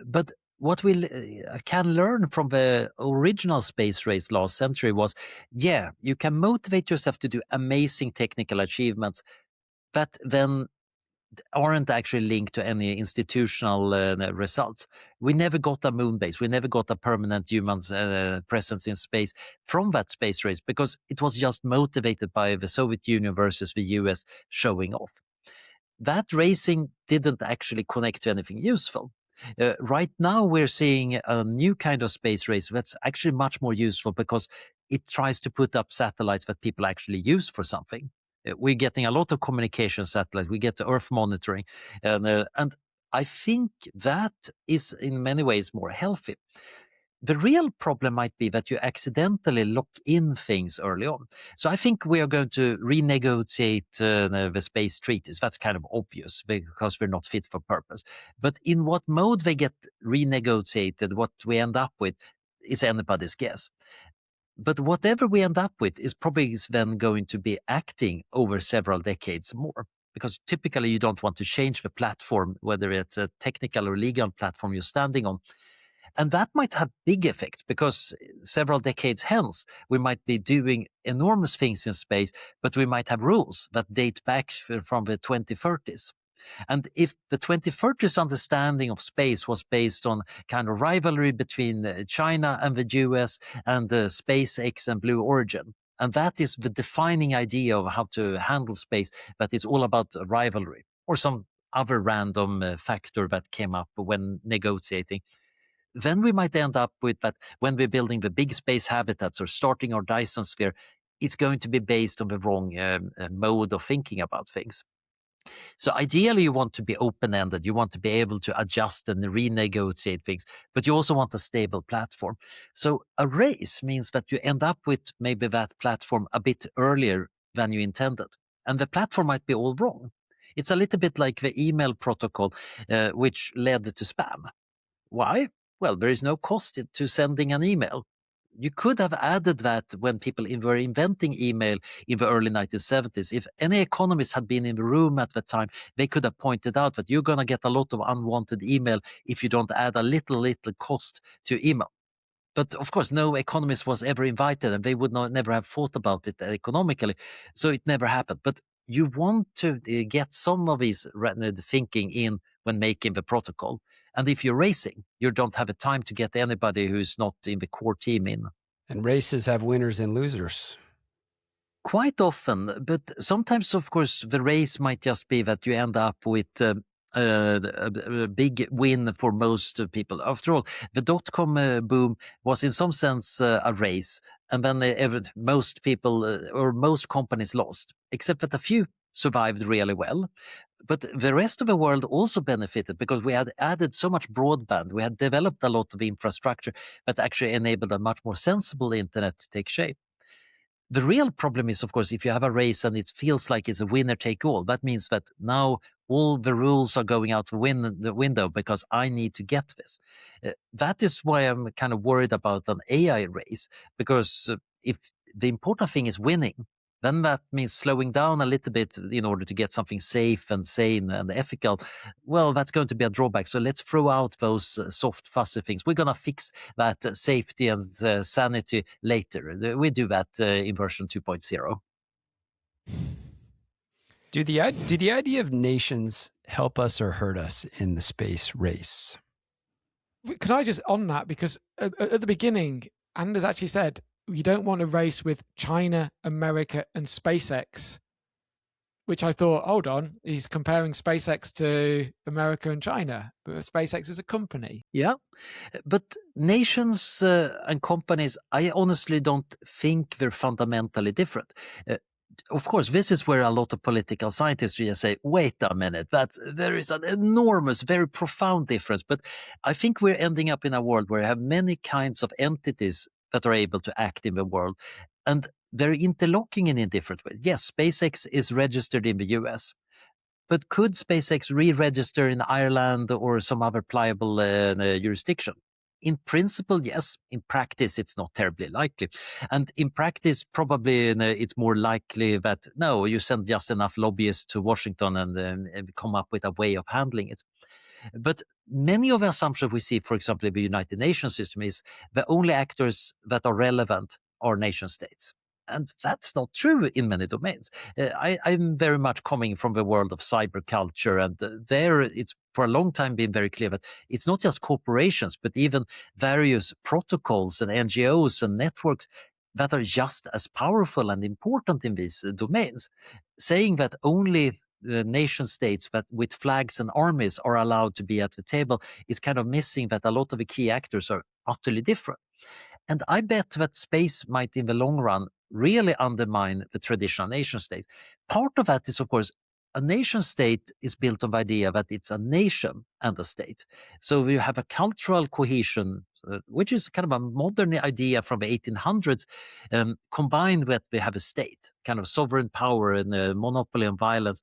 But what we can learn from the original space race last century was, you can motivate yourself to do amazing technical achievements that then aren't actually linked to any institutional results. We never got a moon base. We never got a permanent human presence in space from that space race because it was just motivated by the Soviet Union versus the US showing off. That racing didn't actually connect to anything useful. Right now, we're seeing a new kind of space race that's actually much more useful because it tries to put up satellites that people actually use for something. We're getting a lot of communication satellites. We get the Earth monitoring. And I think that is in many ways more healthy. The real problem might be that you accidentally lock in things early on. So I think we are going to renegotiate the space treaties. That's kind of obvious because we're not fit for purpose. But in what mode they get renegotiated, what we end up with, is anybody's guess. But whatever we end up with is probably then going to be acting over several decades more. Because typically you don't want to change the platform, whether it's a technical or legal platform you're standing on. And that might have big effects because several decades hence, we might be doing enormous things in space, but we might have rules that date back from the 2030s. And if the 2030s understanding of space was based on kind of rivalry between China and the US and SpaceX and Blue Origin, and that is the defining idea of how to handle space, that it's all about rivalry or some other random factor that came up when negotiating, then we might end up with that when we're building the big space habitats or starting our Dyson sphere, it's going to be based on the wrong mode of thinking about things. So ideally, you want to be open-ended. You want to be able to adjust and renegotiate things, but you also want a stable platform. So a race means that you end up with maybe that platform a bit earlier than you intended. And the platform might be all wrong. It's a little bit like the email protocol, which led to spam. Why? Well, there is no cost to sending an email. You could have added that when people were inventing email in the early 1970s. If any economists had been in the room at the time, they could have pointed out that you're going to get a lot of unwanted email if you don't add a little cost to email. But of course, no economist was ever invited and they would never have thought about it economically. So it never happened. But you want to get some of these thinking in when making the protocol. And if you're racing, you don't have a time to get anybody who's not in the core team in. And races have winners and losers. Quite often, but sometimes, of course, the race might just be that you end up with a big win for most people. After all, the dot-com boom was in some sense a race, and then most people or most companies lost, except that a few survived really well. But the rest of the world also benefited because we had added so much broadband. We had developed a lot of infrastructure that actually enabled a much more sensible internet to take shape. The real problem is, of course, if you have a race and it feels like it's a winner take all, that means that now all the rules are going out the window because I need to get this. That is why I'm kind of worried about an AI race, because if the important thing is winning, then that means slowing down a little bit in order to get something safe and sane and ethical. Well, that's going to be a drawback. So let's throw out those soft, fuzzy things. We're going to fix that safety and sanity later. We do that in version 2.0. Do the idea of nations help us or hurt us in the space race? Could I just on that, because at the beginning, Anders actually said, you don't want to race with China, America, and SpaceX, which I thought, hold on, he's comparing SpaceX to America and China, but SpaceX is a company. Yeah, but nations and companies, I honestly don't think they're fundamentally different. Of course, this is where a lot of political scientists really say, wait a minute, there is an enormous, very profound difference. But I think we're ending up in a world where we have many kinds of entities that are able to act in the world. And they're interlocking in different ways. Yes, SpaceX is registered in the US. But could SpaceX re-register in Ireland or some other pliable jurisdiction? In principle, yes. In practice, it's not terribly likely. And in practice, probably it's more likely that, no, you send just enough lobbyists to Washington and come up with a way of handling it. But many of the assumptions we see, for example, in the United Nations system is the only actors that are relevant are nation states. And that's not true in many domains. I'm very much coming from the world of cyber culture, and there it's for a long time been very clear that it's not just corporations, but even various protocols and NGOs and networks that are just as powerful and important in these domains. Saying that only nation states that with flags and armies are allowed to be at the table is kind of missing that a lot of the key actors are utterly different. And I bet that space might, in the long run, really undermine the traditional nation states. Part of that is, of course, a nation state is built on the idea that it's a nation and a state. So you have a cultural cohesion, which is kind of a modern idea from the 1800s, combined with we have a state, kind of sovereign power and monopoly on violence.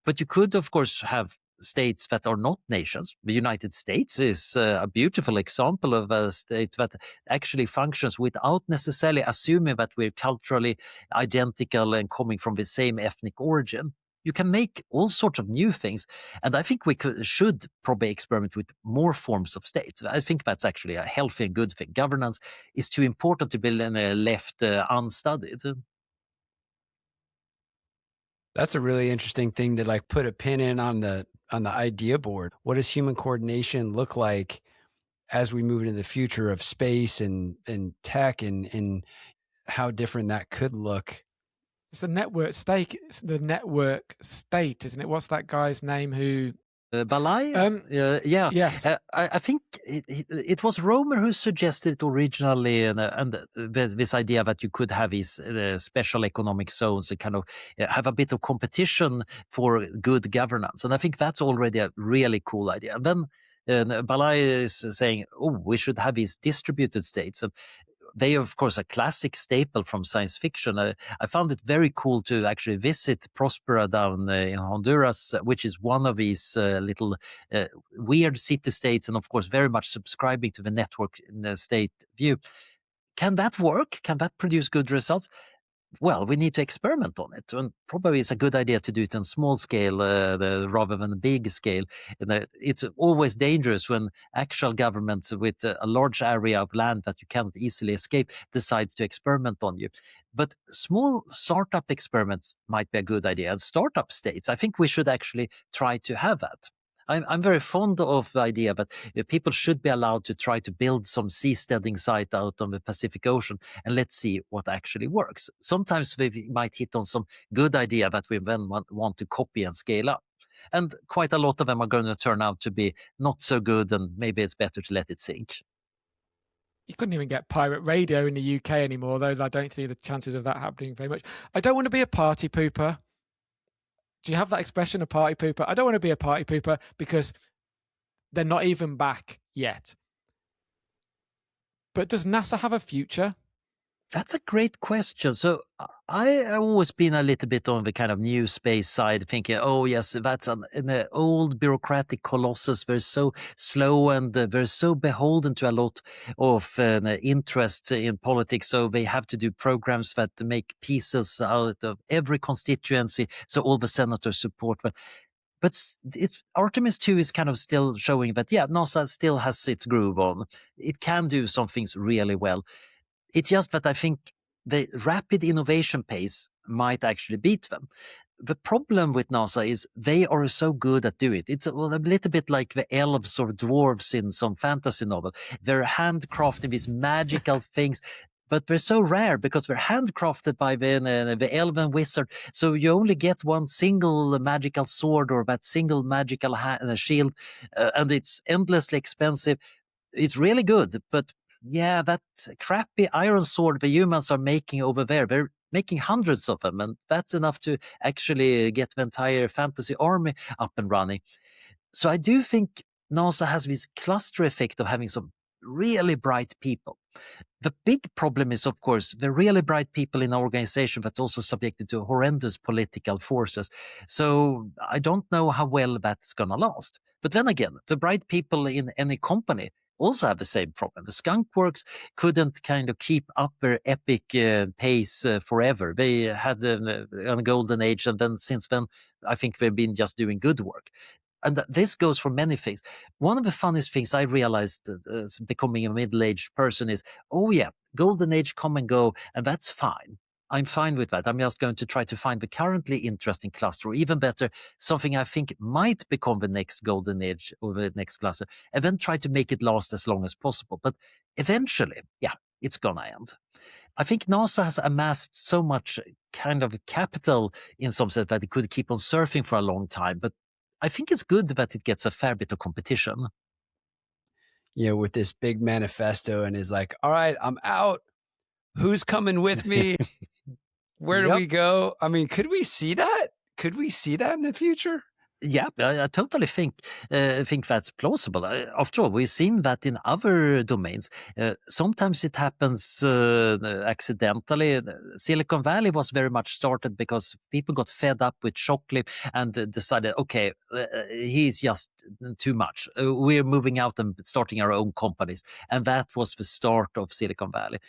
But you could, of course, have states that are not nations. The United States is a beautiful example of a state that actually functions without necessarily assuming that we're culturally identical and coming from the same ethnic origin. You can make all sorts of new things. And I think we should probably experiment with more forms of states. I think that's actually a healthy and good thing. Governance is too important to be left unstudied. That's a really interesting thing to like put a pin in on the idea board. What does human coordination look like as we move into the future of space and tech and how different that could look? It's the network state. It's the network state, isn't it? What's that guy's name who? Balai? Yeah. Yes. I think it was Romer who suggested it originally, and this idea that you could have these special economic zones and kind of have a bit of competition for good governance. And I think that's already a really cool idea. And then Balai is saying, oh, we should have these distributed states. And they are, of course, a classic staple from science fiction. I found it very cool to actually visit Prospera down in Honduras, which is one of these little weird city-states, and of course, very much subscribing to the network in the state view. Can that work? Can that produce good results? Well, we need to experiment on it, and probably it's a good idea to do it on small scale rather than a big scale. It's always dangerous when actual governments with a large area of land that you cannot easily escape decides to experiment on you. But small startup experiments might be a good idea. And startup states, I think we should actually try to have that. I'm very fond of the idea that people should be allowed to try to build some seasteading site out on the Pacific Ocean, and let's see what actually works. Sometimes we might hit on some good idea that we then want to copy and scale up. And quite a lot of them are going to turn out to be not so good, and maybe it's better to let it sink. You couldn't even get pirate radio in the UK anymore, though I don't see the chances of that happening very much. I don't want to be a party pooper. Do you have that expression, a party pooper? I don't want to be a party pooper because they're not even back yet. But does NASA have a future? That's a great question. So I have always been a little bit on the kind of new space side, thinking, oh yes, that's an old bureaucratic colossus. They're so slow and they're so beholden to a lot of interest in politics. So they have to do programs that make pieces out of every constituency. So all the senators support them. But Artemis 2 is kind of still showing that, yeah, NASA still has its groove on. It can do some things really well. It's just that I think the rapid innovation pace might actually beat them. The problem with NASA is they are so good at doing it. It's a little bit like the elves or dwarves in some fantasy novel. They're handcrafting these magical things, but they're so rare because they're handcrafted by the elven wizard. So you only get one single magical sword or that single magical shield, and it's endlessly expensive. It's really good, but yeah, that crappy iron sword the humans are making over there, they're making hundreds of them, and that's enough to actually get the entire fantasy army up and running. So I do think NASA has this cluster effect of having some really bright people. The big problem is, of course, the really bright people in an organization that's also subjected to horrendous political forces. So I don't know how well that's going to last. But then again, the bright people in any company also have the same problem. The skunkworks couldn't kind of keep up their epic pace forever. They had a golden age, and then since then, I think they've been just doing good work. And this goes for many things. One of the funniest things I realized as becoming a middle-aged person is, oh yeah, golden age come and go, and that's fine. I'm fine with that. I'm just going to try to find the currently interesting cluster, or even better, something I think might become the next golden age or the next cluster, and then try to make it last as long as possible. But eventually, yeah, it's gonna end. I think NASA has amassed so much kind of capital in some sense that it could keep on surfing for a long time, but I think it's good that it gets a fair bit of competition. With this big manifesto and is like, all right, I'm out. Who's coming with me? Where do we go? I mean, could we see that? Could we see that in the future? Yeah, I totally think that's plausible. After all, we've seen that in other domains. Sometimes it happens accidentally. Silicon Valley was very much started because people got fed up with chocolate and decided, okay, he's just too much. We're moving out and starting our own companies, and that was the start of Silicon Valley.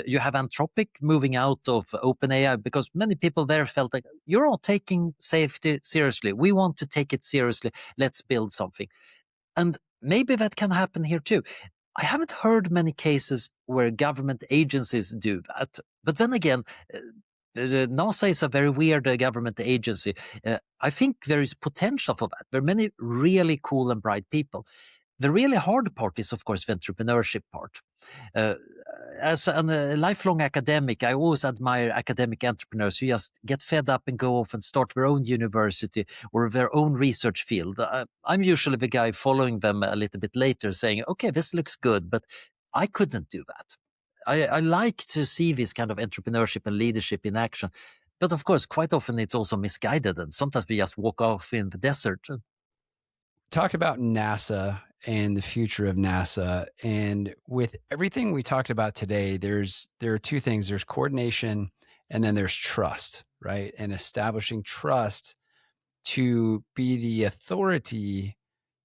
You have Anthropic moving out of OpenAI because many people there felt like you're not taking safety seriously. We want to take it seriously. Let's build something. And maybe that can happen here too. I haven't heard many cases where government agencies do that. But then again, NASA is a very weird government agency. I think there is potential for that. There are many really cool and bright people. The really hard part is, of course, the entrepreneurship part. Uh, as a lifelong academic, I always admire academic entrepreneurs who just get fed up and go off and start their own university or their own research field. I'm usually the guy following them a little bit later saying, okay, this looks good, but I couldn't do that. I like to see this kind of entrepreneurship and leadership in action. But of course, quite often it's also misguided, and sometimes we just walk off in the desert. Talk about NASA and the future of NASA. And with everything we talked about today, there are two things. There's coordination and then there's trust, right? And establishing trust to be the authority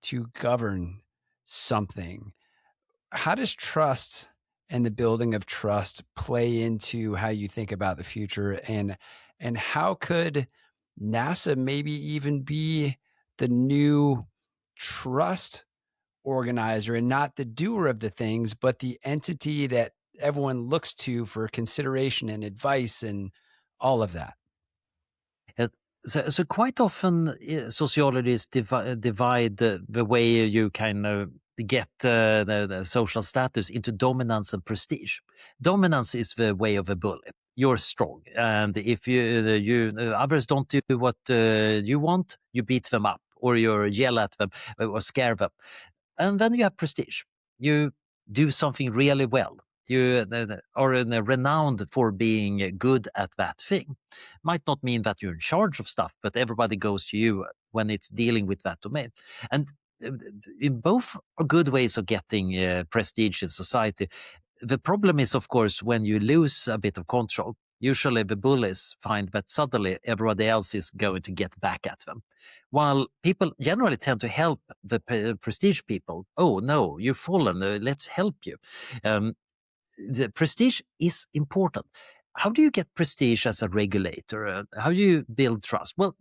to govern something. How does trust and the building of trust play into how you think about the future, and how could NASA maybe even be the new trust organizer and not the doer of the things, but the entity that everyone looks to for consideration and advice and all of that? Uh, so quite often sociologists divide the way you kind of get the social status into dominance and prestige. Dominance is the way of a bully. You're strong, and if others don't do what you want, you beat them up or you yell at them or scare them. And then you have prestige. You do something really well. You are renowned for being good at that thing. Might not mean that you're in charge of stuff, but everybody goes to you when it's dealing with that domain. And in both are good ways of getting prestige in society. The problem is, of course, when you lose a bit of control. Usually the bullies find that suddenly everybody else is going to get back at them. While people generally tend to help the prestige people. Oh, no, you've fallen. Let's help you. Um, the prestige is important. How do you get prestige as a regulator? How do you build trust? Well,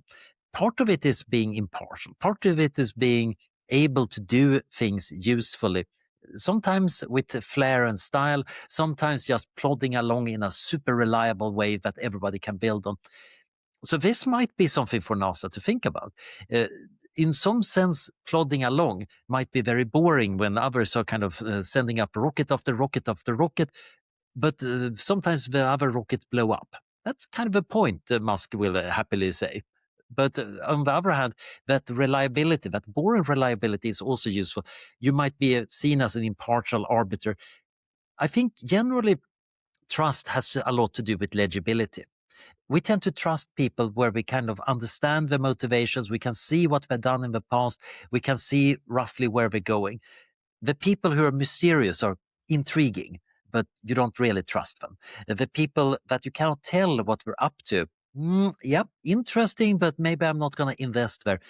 part of it is being impartial. Part of it is being able to do things usefully. Sometimes with flair and style, sometimes just plodding along in a super reliable way that everybody can build on. So this might be something for NASA to think about. Uh, in some sense, plodding along might be very boring when others are kind of sending up rocket after rocket after rocket, but sometimes the other rockets blow up. That's kind of a point, Musk will happily say. But on the other hand, that reliability, that boring reliability is also useful. You might be seen as an impartial arbiter. I think generally trust has a lot to do with legibility. We tend to trust people where we kind of understand their motivations. We can see what they've done in the past. We can see roughly where they're going. The people who are mysterious are intriguing, but you don't really trust them. The people that you cannot tell what they're up to, yeah, interesting, but maybe I'm not going to invest there.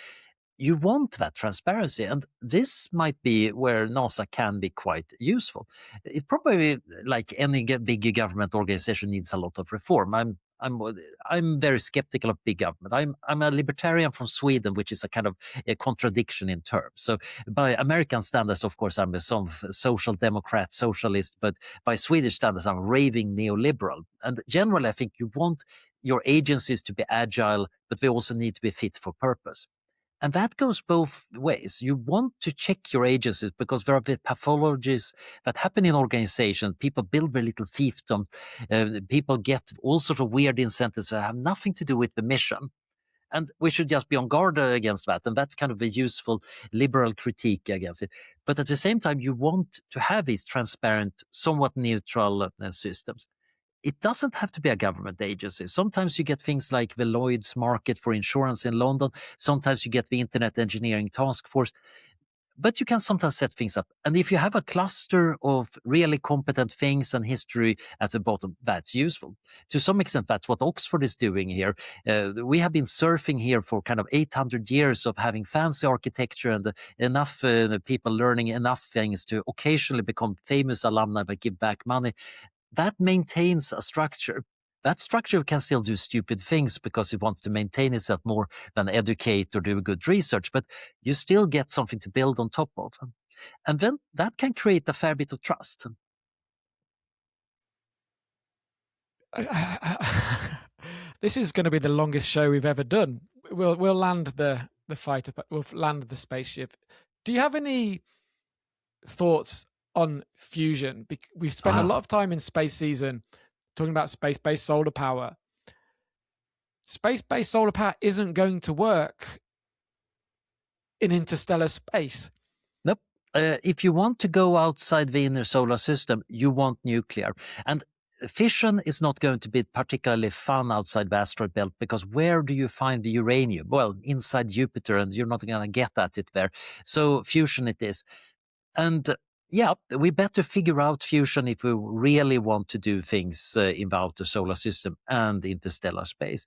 You want that transparency, and this might be where NASA can be quite useful. It probably, like any big government organization, needs a lot of reform. I'm very skeptical of big government. I'm a libertarian from Sweden, which is a kind of a contradiction in terms. So by American standards, of course, I'm a social democrat, socialist, but by Swedish standards, I'm raving neoliberal. And generally, I think you want your agencies to be agile, but they also need to be fit for purpose. And that goes both ways. You want to check your agencies because there are the pathologies that happen in organizations. People build their little fiefdom. People get all sorts of weird incentives that have nothing to do with the mission. And we should just be on guard against that. And that's kind of a useful liberal critique against it. But at the same time, you want to have these transparent, somewhat neutral systems. it doesn't have to be a government agency. Sometimes you get things like the Lloyd's market for insurance in London. Sometimes you get the Internet Engineering Task Force. But you can sometimes set things up. And if you have a cluster of really competent things and history at the bottom, that's useful. To some extent, that's what Oxford is doing here. We have been surfing here for kind of 800 years of having fancy architecture and enough people learning enough things to occasionally become famous alumni that give back money. That maintains a structure. That structure can still do stupid things because it wants to maintain itself more than educate or do good research, but you still get something to build on top of. And then that can create a fair bit of trust. This is going to be the longest show we've ever done. We'll land the fighter, we'll land the spaceship. Do you have any thoughts on fusion? We've spent a lot of time in Space Season talking about space-based solar power. Space-based solar power isn't going to work in interstellar space. Nope. If you want to go outside the inner solar system, you want nuclear. And fission is not going to be particularly fun outside the asteroid belt, because where do you find the uranium? Well, inside Jupiter, and you're not going to get at it there. So fusion it is. And yeah, we better figure out fusion if we really want to do things in the outer solar system and interstellar space.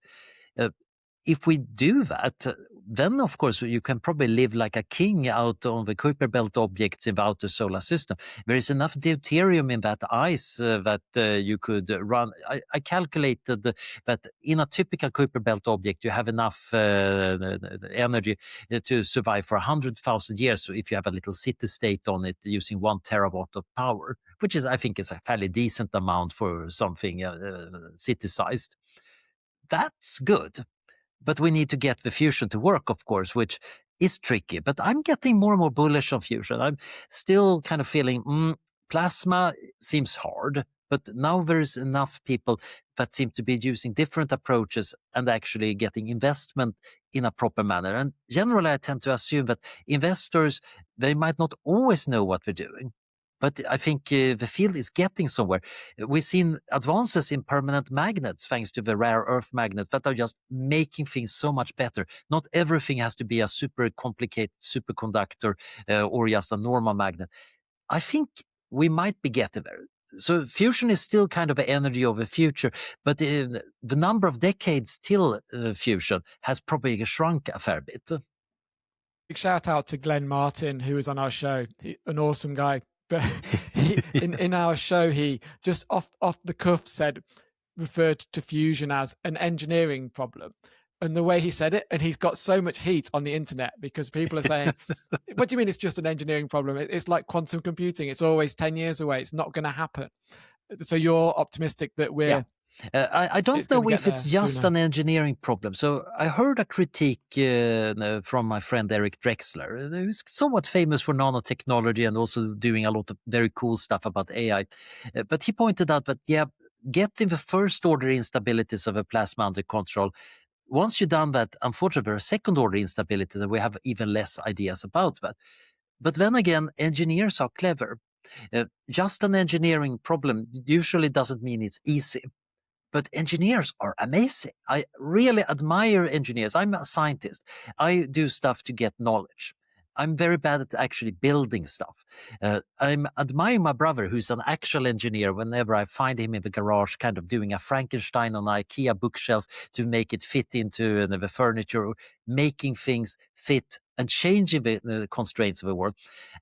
If we do that, then of course you can probably live like a king out on the Kuiper Belt objects in the outer solar system. There is enough deuterium in that ice that you could run. I calculated that in a typical Kuiper Belt object you have enough energy to survive for 100,000 years. So if you have a little city state on it using 1 terawatt of power, which is, I think, is a fairly decent amount for something city-sized. That's good. But we need to get the fusion to work, of course, which is tricky. But I'm getting more and more bullish on fusion. I'm still kind of feeling plasma seems hard, but now there's enough people that seem to be using different approaches and actually getting investment in a proper manner. And generally, I tend to assume that investors, they might not always know what they're doing. But I think the field is getting somewhere. We've seen advances in permanent magnets thanks to the rare earth magnets that are just making things so much better. Not everything has to be a super complicated superconductor or just a normal magnet. I think we might be getting there. So fusion is still kind of the energy of the future, but the number of decades till fusion has probably shrunk a fair bit. Big shout out to Glenn Martin, who was on our show, an awesome guy. But in our show, he just off the cuff referred to fusion as an engineering problem. And the way he said it, and he's got so much heat on the internet because people are saying, what do you mean it's just an engineering problem? It's like quantum computing. It's always 10 years away. It's not going to happen. So you're optimistic that we're... Yeah. I don't know if it's just an engineering problem. So I heard a critique from my friend Eric Drexler, who's somewhat famous for nanotechnology and also doing a lot of very cool stuff about AI. But he pointed out that, getting the first order instabilities of a plasma under control, once you've done that, unfortunately, there are second order instabilities and we have even less ideas about that. But then again, engineers are clever. Just an engineering problem usually doesn't mean it's easy. But engineers are amazing. I really admire engineers. I'm a scientist. I do stuff to get knowledge. I'm very bad at actually building stuff. I'm admiring my brother, who's an actual engineer, whenever I find him in the garage, kind of doing a Frankenstein on an IKEA bookshelf to make it fit into the furniture, or making things fit and changing the constraints of the world.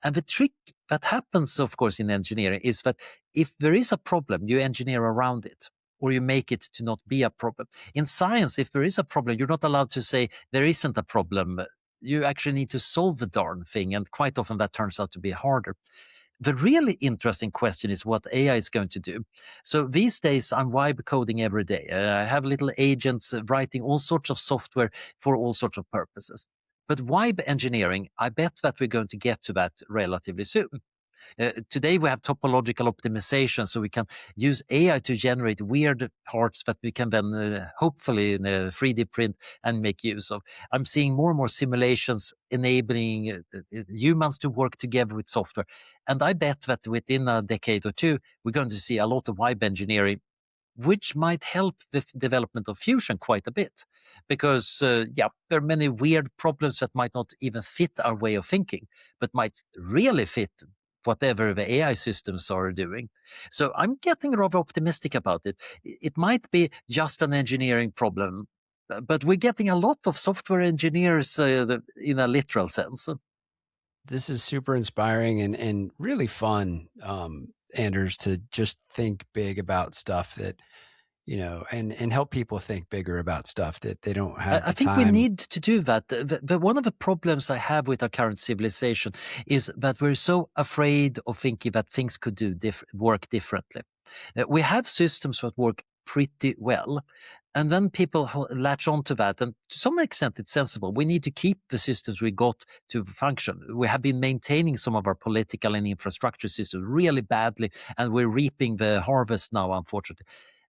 And the trick that happens, of course, in engineering is that if there is a problem, you engineer around it, or you make it to not be a problem. In science, if there is a problem, you're not allowed to say there isn't a problem. You actually need to solve the darn thing, and quite often that turns out to be harder. The really interesting question is what AI is going to do. So these days, I'm vibe coding every day. I have little agents writing all sorts of software for all sorts of purposes. But vibe engineering, I bet that we're going to get to that relatively soon. Today we have topological optimization, so we can use AI to generate weird parts that we can then hopefully 3D print and make use of. I'm seeing more and more simulations enabling humans to work together with software. And I bet that within a decade or two, we're going to see a lot of web engineering which might help the development of fusion quite a bit. Because, there are many weird problems that might not even fit our way of thinking, but might really fit whatever the AI systems are doing. So I'm getting rather optimistic about it. It might be just an engineering problem, but we're getting a lot of software engineers in a literal sense. This is super inspiring and really fun, Anders, to just think big about stuff that, and help people think bigger about stuff that they don't have I the think we time. need to do that. One of the problems I have with our current civilization is that we're so afraid of thinking that things could work differently. We have systems that work pretty well, and then people latch onto that, and to some extent it's sensible. We need to keep the systems we got to function. We have been maintaining some of our political and infrastructure systems really badly, and we're reaping the harvest now, unfortunately.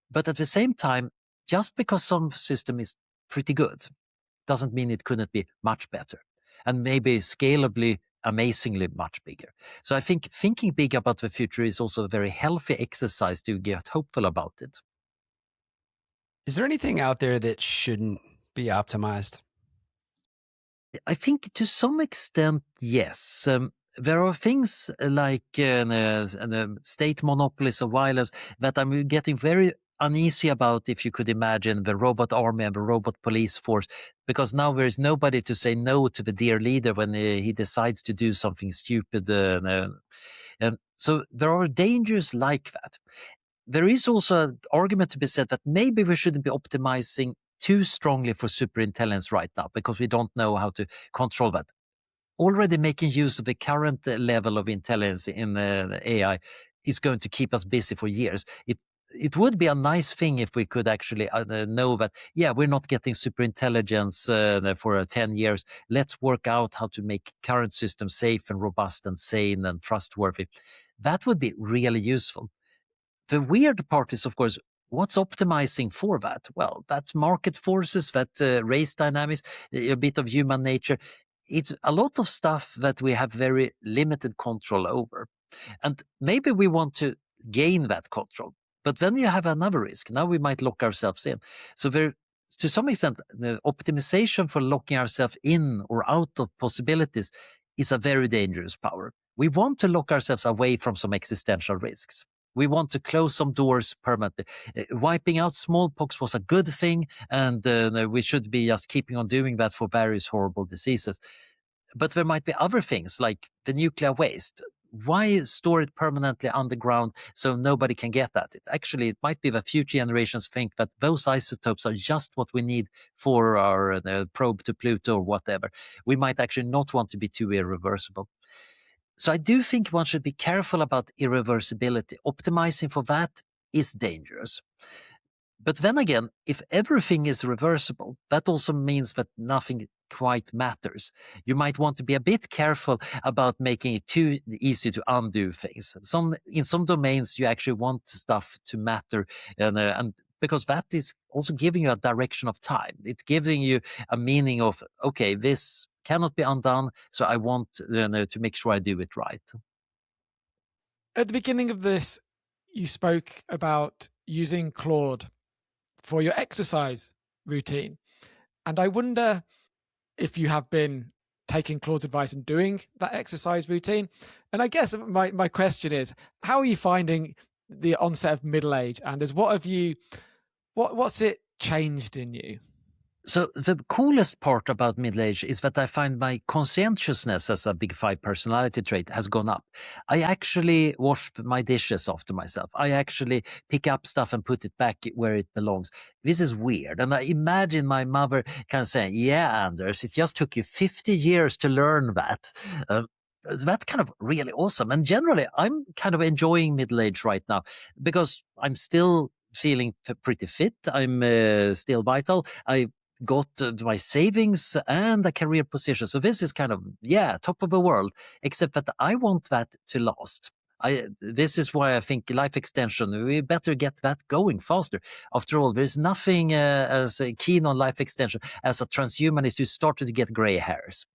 But at the same time, just because some system is pretty good doesn't mean it couldn't be much better, and maybe scalably amazingly much bigger. So I think thinking big about the future is also a very healthy exercise to get hopeful about it. Is there anything out there that shouldn't be optimized? I think to some extent, yes. There are things like state monopolies of violence that I'm getting very uneasy about. If you could imagine the robot army and the robot police force, because now there is nobody to say no to the dear leader when he decides to do something stupid. So there are dangers like that. There is also an argument to be said that maybe we shouldn't be optimizing too strongly for superintelligence right now, because we don't know how to control that. Already making use of the current level of intelligence in the AI is going to keep us busy for years. It would be a nice thing if we could actually know that, we're not getting superintelligence for 10 years. Let's work out how to make current systems safe and robust and sane and trustworthy. That would be really useful. The weird part is, of course, what's optimizing for that? Well, that's market forces, that race dynamics, a bit of human nature. It's a lot of stuff that we have very limited control over. And maybe we want to gain that control. But then you have another risk. Now we might lock ourselves in. So to some extent, the optimization for locking ourselves in or out of possibilities is a very dangerous power. We want to lock ourselves away from some existential risks. We want to close some doors permanently. Wiping out smallpox was a good thing, and we should be just keeping on doing that for various horrible diseases. But there might be other things like the nuclear waste. Why store it permanently underground so nobody can get at it? Actually, it might be that future generations think that those isotopes are just what we need for our probe to Pluto or whatever. We might actually not want to be too irreversible. So I do think one should be careful about irreversibility. Optimizing for that is dangerous. But then again, if everything is reversible, that also means that nothing quite matters. You might want to be a bit careful about making it too easy to undo things. In some domains, you actually want stuff to matter, and because that is also giving you a direction of time. It's giving you a meaning of, okay, this cannot be undone, so I want to make sure I do it right. At the beginning of this, you spoke about using Claude for your exercise routine. And I wonder if you have been taking Claude's advice and doing that exercise routine. And I guess my question is, how are you finding the onset of middle age? Anders, what's it changed in you? So the coolest part about middle age is that I find my conscientiousness as a big five personality trait has gone up. I actually wash my dishes after myself. I actually pick up stuff and put it back where it belongs. This is weird. And I imagine my mother kind of saying, yeah, Anders, it just took you 50 years to learn that. That's kind of really awesome. And generally, I'm kind of enjoying middle age right now because I'm still feeling pretty fit. I'm still vital. I got my savings and a career position. So this is kind of, top of the world, except that I want that to last. This is why I think life extension, we better get that going faster. After all, there's nothing as keen on life extension as a transhumanist who started to get gray hairs.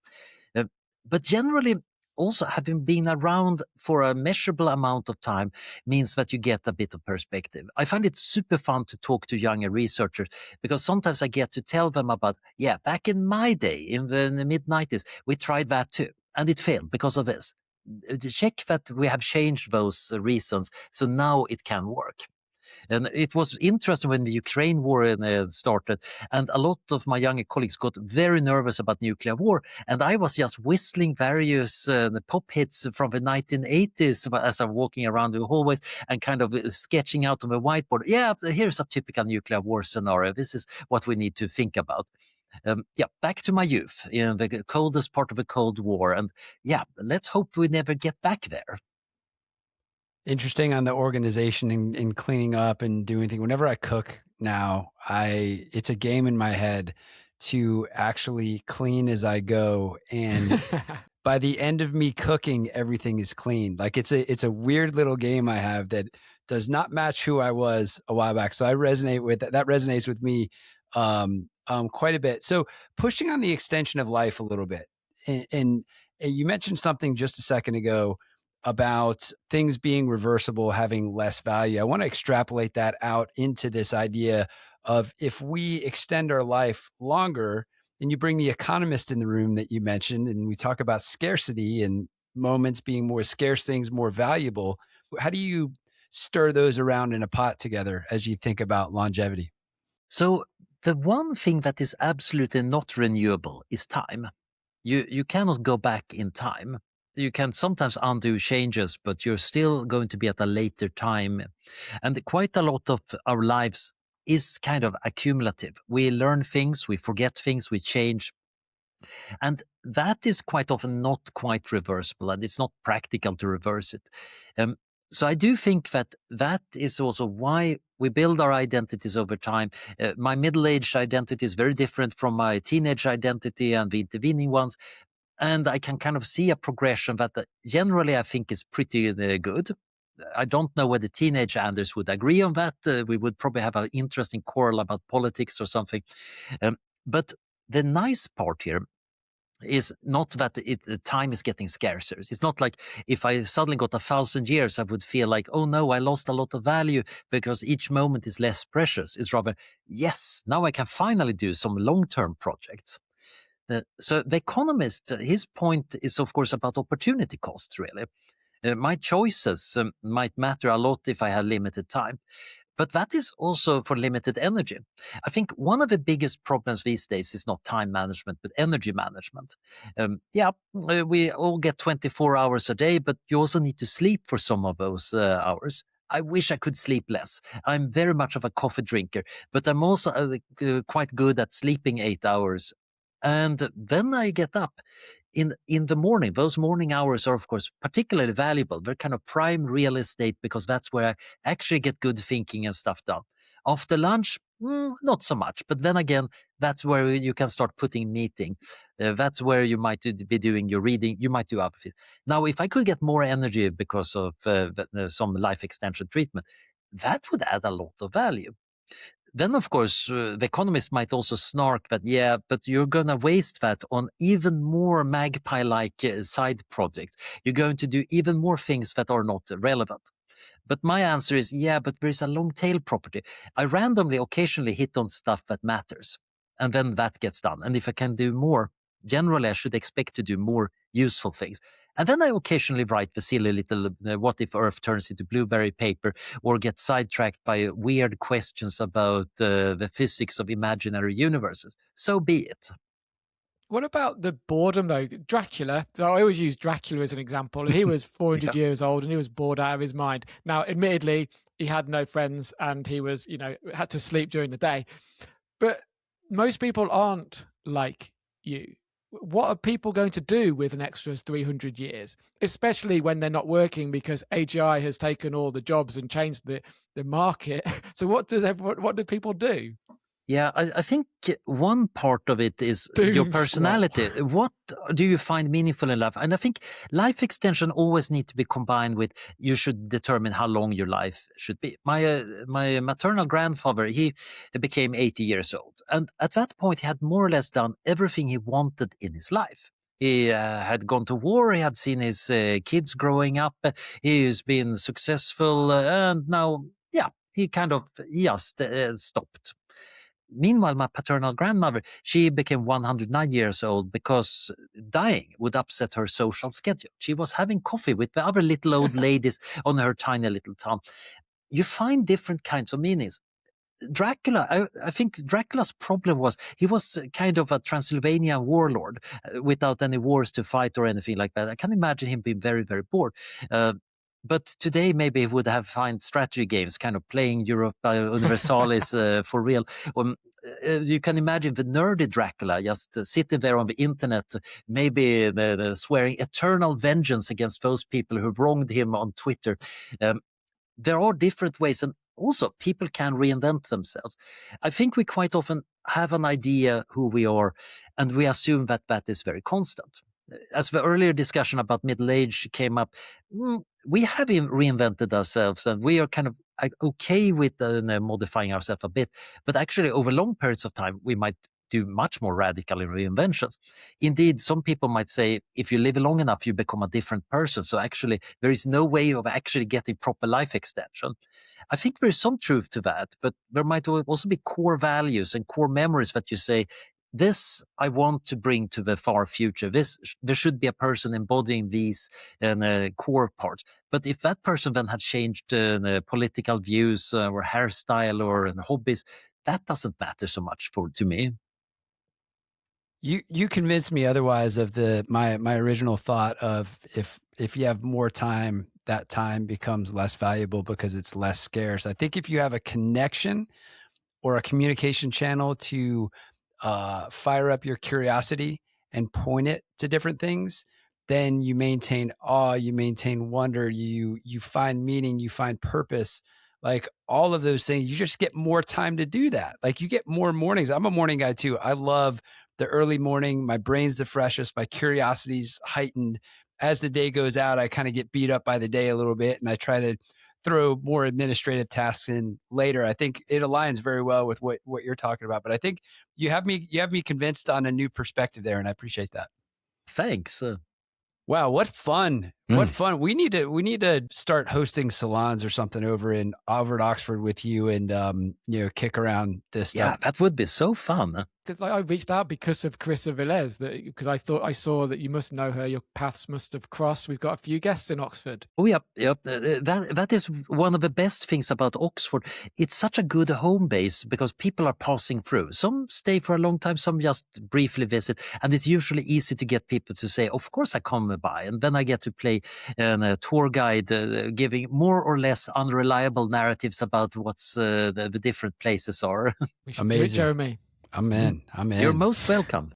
But generally, also having been around for a measurable amount of time means that you get a bit of perspective. I find it super fun to talk to younger researchers because sometimes I get to tell them about, yeah, back in my day, in the mid-90s, we tried that too, and it failed because of this. Check that we have changed those reasons, so now it can work. And it was interesting when the Ukraine war started, and a lot of my younger colleagues got very nervous about nuclear war. And I was just whistling various pop hits from the 1980s as I'm walking around the hallways and kind of sketching out on the whiteboard. Yeah, here's a typical nuclear war scenario. This is what we need to think about. Yeah, back to my youth in the coldest part of the Cold War. And yeah, let's hope we never get back there. Interesting on the organization and cleaning up and doing things. Whenever I cook now, it's a game in my head to actually clean as I go. And by the end of me cooking, everything is clean. Like it's a weird little game I have that does not match who I was a while back. So I resonate with that. That resonates with me quite a bit. So pushing on the extension of life a little bit. And you mentioned something just a second ago about things being reversible, having less value. I want to extrapolate that out into this idea of if we extend our life longer, and you bring the economist in the room that you mentioned, and we talk about scarcity and moments being more scarce, things more valuable. How do you stir those around in a pot together as you think about longevity? So the one thing that is absolutely not renewable is time. You cannot go back in time. You can sometimes undo changes, but you're still going to be at a later time. And quite a lot of our lives is kind of accumulative. We learn things, we forget things, we change. And that is quite often not quite reversible, and it's not practical to reverse it. So I do think that that is also why we build our identities over time. My middle-aged identity is very different from my teenage identity and the intervening ones. And I can kind of see a progression that generally I think is pretty good. I don't know whether teenage Anders would agree on that. We would probably have an interesting quarrel about politics or something. But the nice part here is not that time is getting scarcer. It's not like if I suddenly got 1,000 years, I would feel like, oh no, I lost a lot of value because each moment is less precious. It's rather, yes, now I can finally do some long-term projects. So the economist, his point is of course about opportunity cost, really. My choices might matter a lot if I have limited time. But that is also for limited energy. I think one of the biggest problems these days is not time management, but energy management. We all get 24 hours a day, but you also need to sleep for some of those hours. I wish I could sleep less. I'm very much of a coffee drinker, but I'm also quite good at sleeping 8 hours. And then I get up in the morning. Those morning hours are, of course, particularly valuable. They're kind of prime real estate because that's where I actually get good thinking and stuff done. After lunch, not so much. But then again, that's where you can start putting meeting. That's where you might be doing your reading. You might do other things. Now, if I could get more energy because of some life extension treatment, that would add a lot of value. Then, of course, the economist might also snark that, yeah, but you're going to waste that on even more magpie-like side projects. You're going to do even more things that are not relevant. But my answer is, yeah, but there's a long tail property. I randomly occasionally hit on stuff that matters, and then that gets done. And if I can do more, generally I should expect to do more useful things. And then I occasionally write the silly little what if Earth turns into blueberry paper or get sidetracked by weird questions about the physics of imaginary universes. So be it. What about the boredom, though? Dracula, so I always use Dracula as an example. He was 400 Yeah. years old and he was bored out of his mind. Now, admittedly, he had no friends and he was, had to sleep during the day. But most people aren't like you. What are people going to do with an extra 300 years, especially when they're not working because AGI has taken all the jobs and changed the market? So what do people do? Yeah, I think one part of it is Doom your scroll. personality. What do you find meaningful in life? And I think life extension always need to be combined with you should determine how long your life should be. My maternal grandfather, he became 80 years old. And at that point, he had more or less done everything he wanted in his life. He had gone to war. He had seen his kids growing up. He's been successful, and now, yeah, he kind of just stopped. Meanwhile, my paternal grandmother, she became 109 years old because dying would upset her social schedule. She was having coffee with the other little old ladies on her tiny little town. You find different kinds of meanings. Dracula, I think Dracula's problem was he was kind of a Transylvanian warlord without any wars to fight or anything like that. I can imagine him being very, very bored. Uh, but today, maybe he would have find strategy games, kind of playing Europa Universalis for real. You can imagine the nerdy Dracula just sitting there on the internet, maybe swearing eternal vengeance against those people who wronged him on Twitter. Um, there are different ways, and also people can reinvent themselves. I think we quite often have an idea who we are, and we assume that that is very constant. As the earlier discussion about middle age came up, we have reinvented ourselves, and we are kind of okay with modifying ourselves a bit. But actually, over long periods of time, we might do much more radical reinventions. Indeed, some people might say if you live long enough, you become a different person. So actually, there is no way of actually getting proper life extension. I think there is some truth to that, but there might also be core values and core memories that you say, this I want to bring to the far future. There should be a person embodying these core parts. But if that person then had changed political views or hairstyle or hobbies, that doesn't matter so much to me. You convinced me otherwise of my original thought of if you have more time, that time becomes less valuable because it's less scarce. I think if you have a connection or a communication channel to fire up your curiosity and point it to different things, then you maintain awe, you maintain wonder, you find meaning, you find purpose. Like all of those things, you just get more time to do that. Like you get more mornings. I'm a morning guy too. I love the early morning. My brain's the freshest. My curiosity's heightened. As the day goes out, I kind of get beat up by the day a little bit, and I try to throw more administrative tasks in later. I think it aligns very well with what you're talking about. But I think you have me convinced on a new perspective there, and I appreciate that. Thanks. Wow, what fun. What fun. We need to start hosting salons or something over at Oxford with you and kick around this stuff. Yeah, that would be so fun. I reached out because of Carissa Velez, because I saw that you must know her. Your paths must have crossed. We've got a few guests in Oxford. Oh, yep. That is one of the best things about Oxford. It's such a good home base because people are passing through. Some stay for a long time, some just briefly visit, and it's usually easy to get people to say, "Of course, I come by," and then I get to play a tour guide, giving more or less unreliable narratives about what's the different places are. We should do it, Jeremy. I'm in. You're most welcome.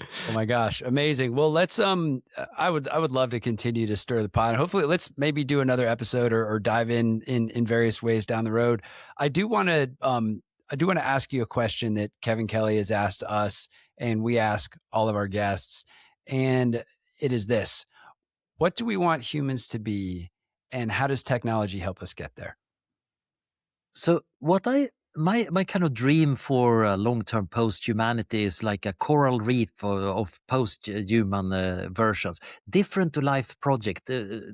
Oh my gosh, amazing. Well, let's I would love to continue to stir the pot. Hopefully let's maybe do another episode or dive in various ways down the road. I do want to ask you a question that Kevin Kelly has asked us and we ask all of our guests, and it is this: what do we want humans to be, and how does technology help us get there? So my kind of dream for long-term post-humanity is like a coral reef of post-human versions, different to life project.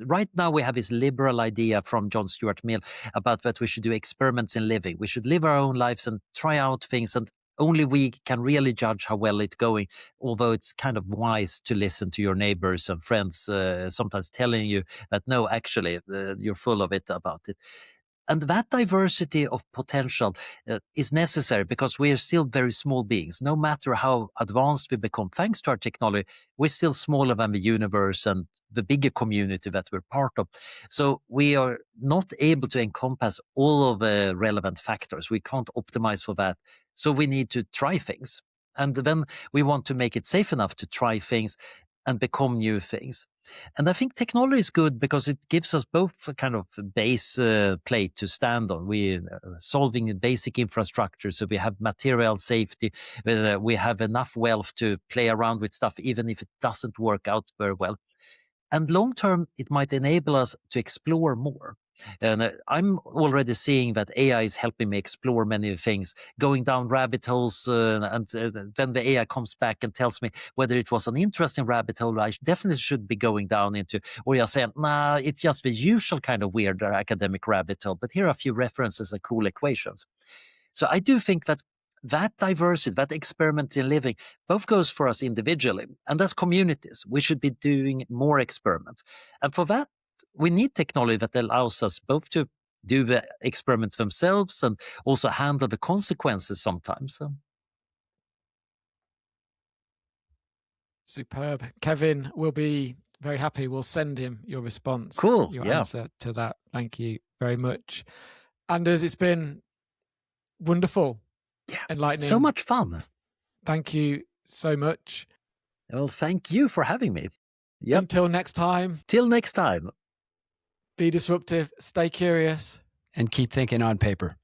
Right now we have this liberal idea from John Stuart Mill about that we should do experiments in living. We should live our own lives and try out things, and only we can really judge how well it's going, although it's kind of wise to listen to your neighbors and friends sometimes telling you that no, actually, you're full of it about it. And that diversity of potential is necessary because we are still very small beings. No matter how advanced we become, thanks to our technology, we're still smaller than the universe and the bigger community that we're part of. So we are not able to encompass all of the relevant factors. We can't optimize for that. So we need to try things. And then we want to make it safe enough to try things and become new things. And I think technology is good because it gives us both a kind of base plate to stand on. We solving basic infrastructure, so we have material safety. We have enough wealth to play around with stuff, even if it doesn't work out very well. And long term, it might enable us to explore more. And I'm already seeing that AI is helping me explore many things, going down rabbit holes, and then the AI comes back and tells me whether it was an interesting rabbit hole I definitely should be going down into, or you're saying, nah, it's just the usual kind of weird academic rabbit hole, but here are a few references and cool equations. So I do think that diversity, that experiment in living, both goes for us individually and as communities. We should be doing more experiments. And for that, we need technology that allows us both to do the experiments themselves and also handle the consequences sometimes. So. Superb. Kevin will be very happy. We'll send him your response. Cool. Your Yeah. answer to that. Thank you very much. Anders, it's been wonderful. Yeah. Enlightening. So much fun. Thank you so much. Well, thank you for having me. Yep. Until next time. Till next time. Be disruptive. Stay curious. And keep thinking on paper.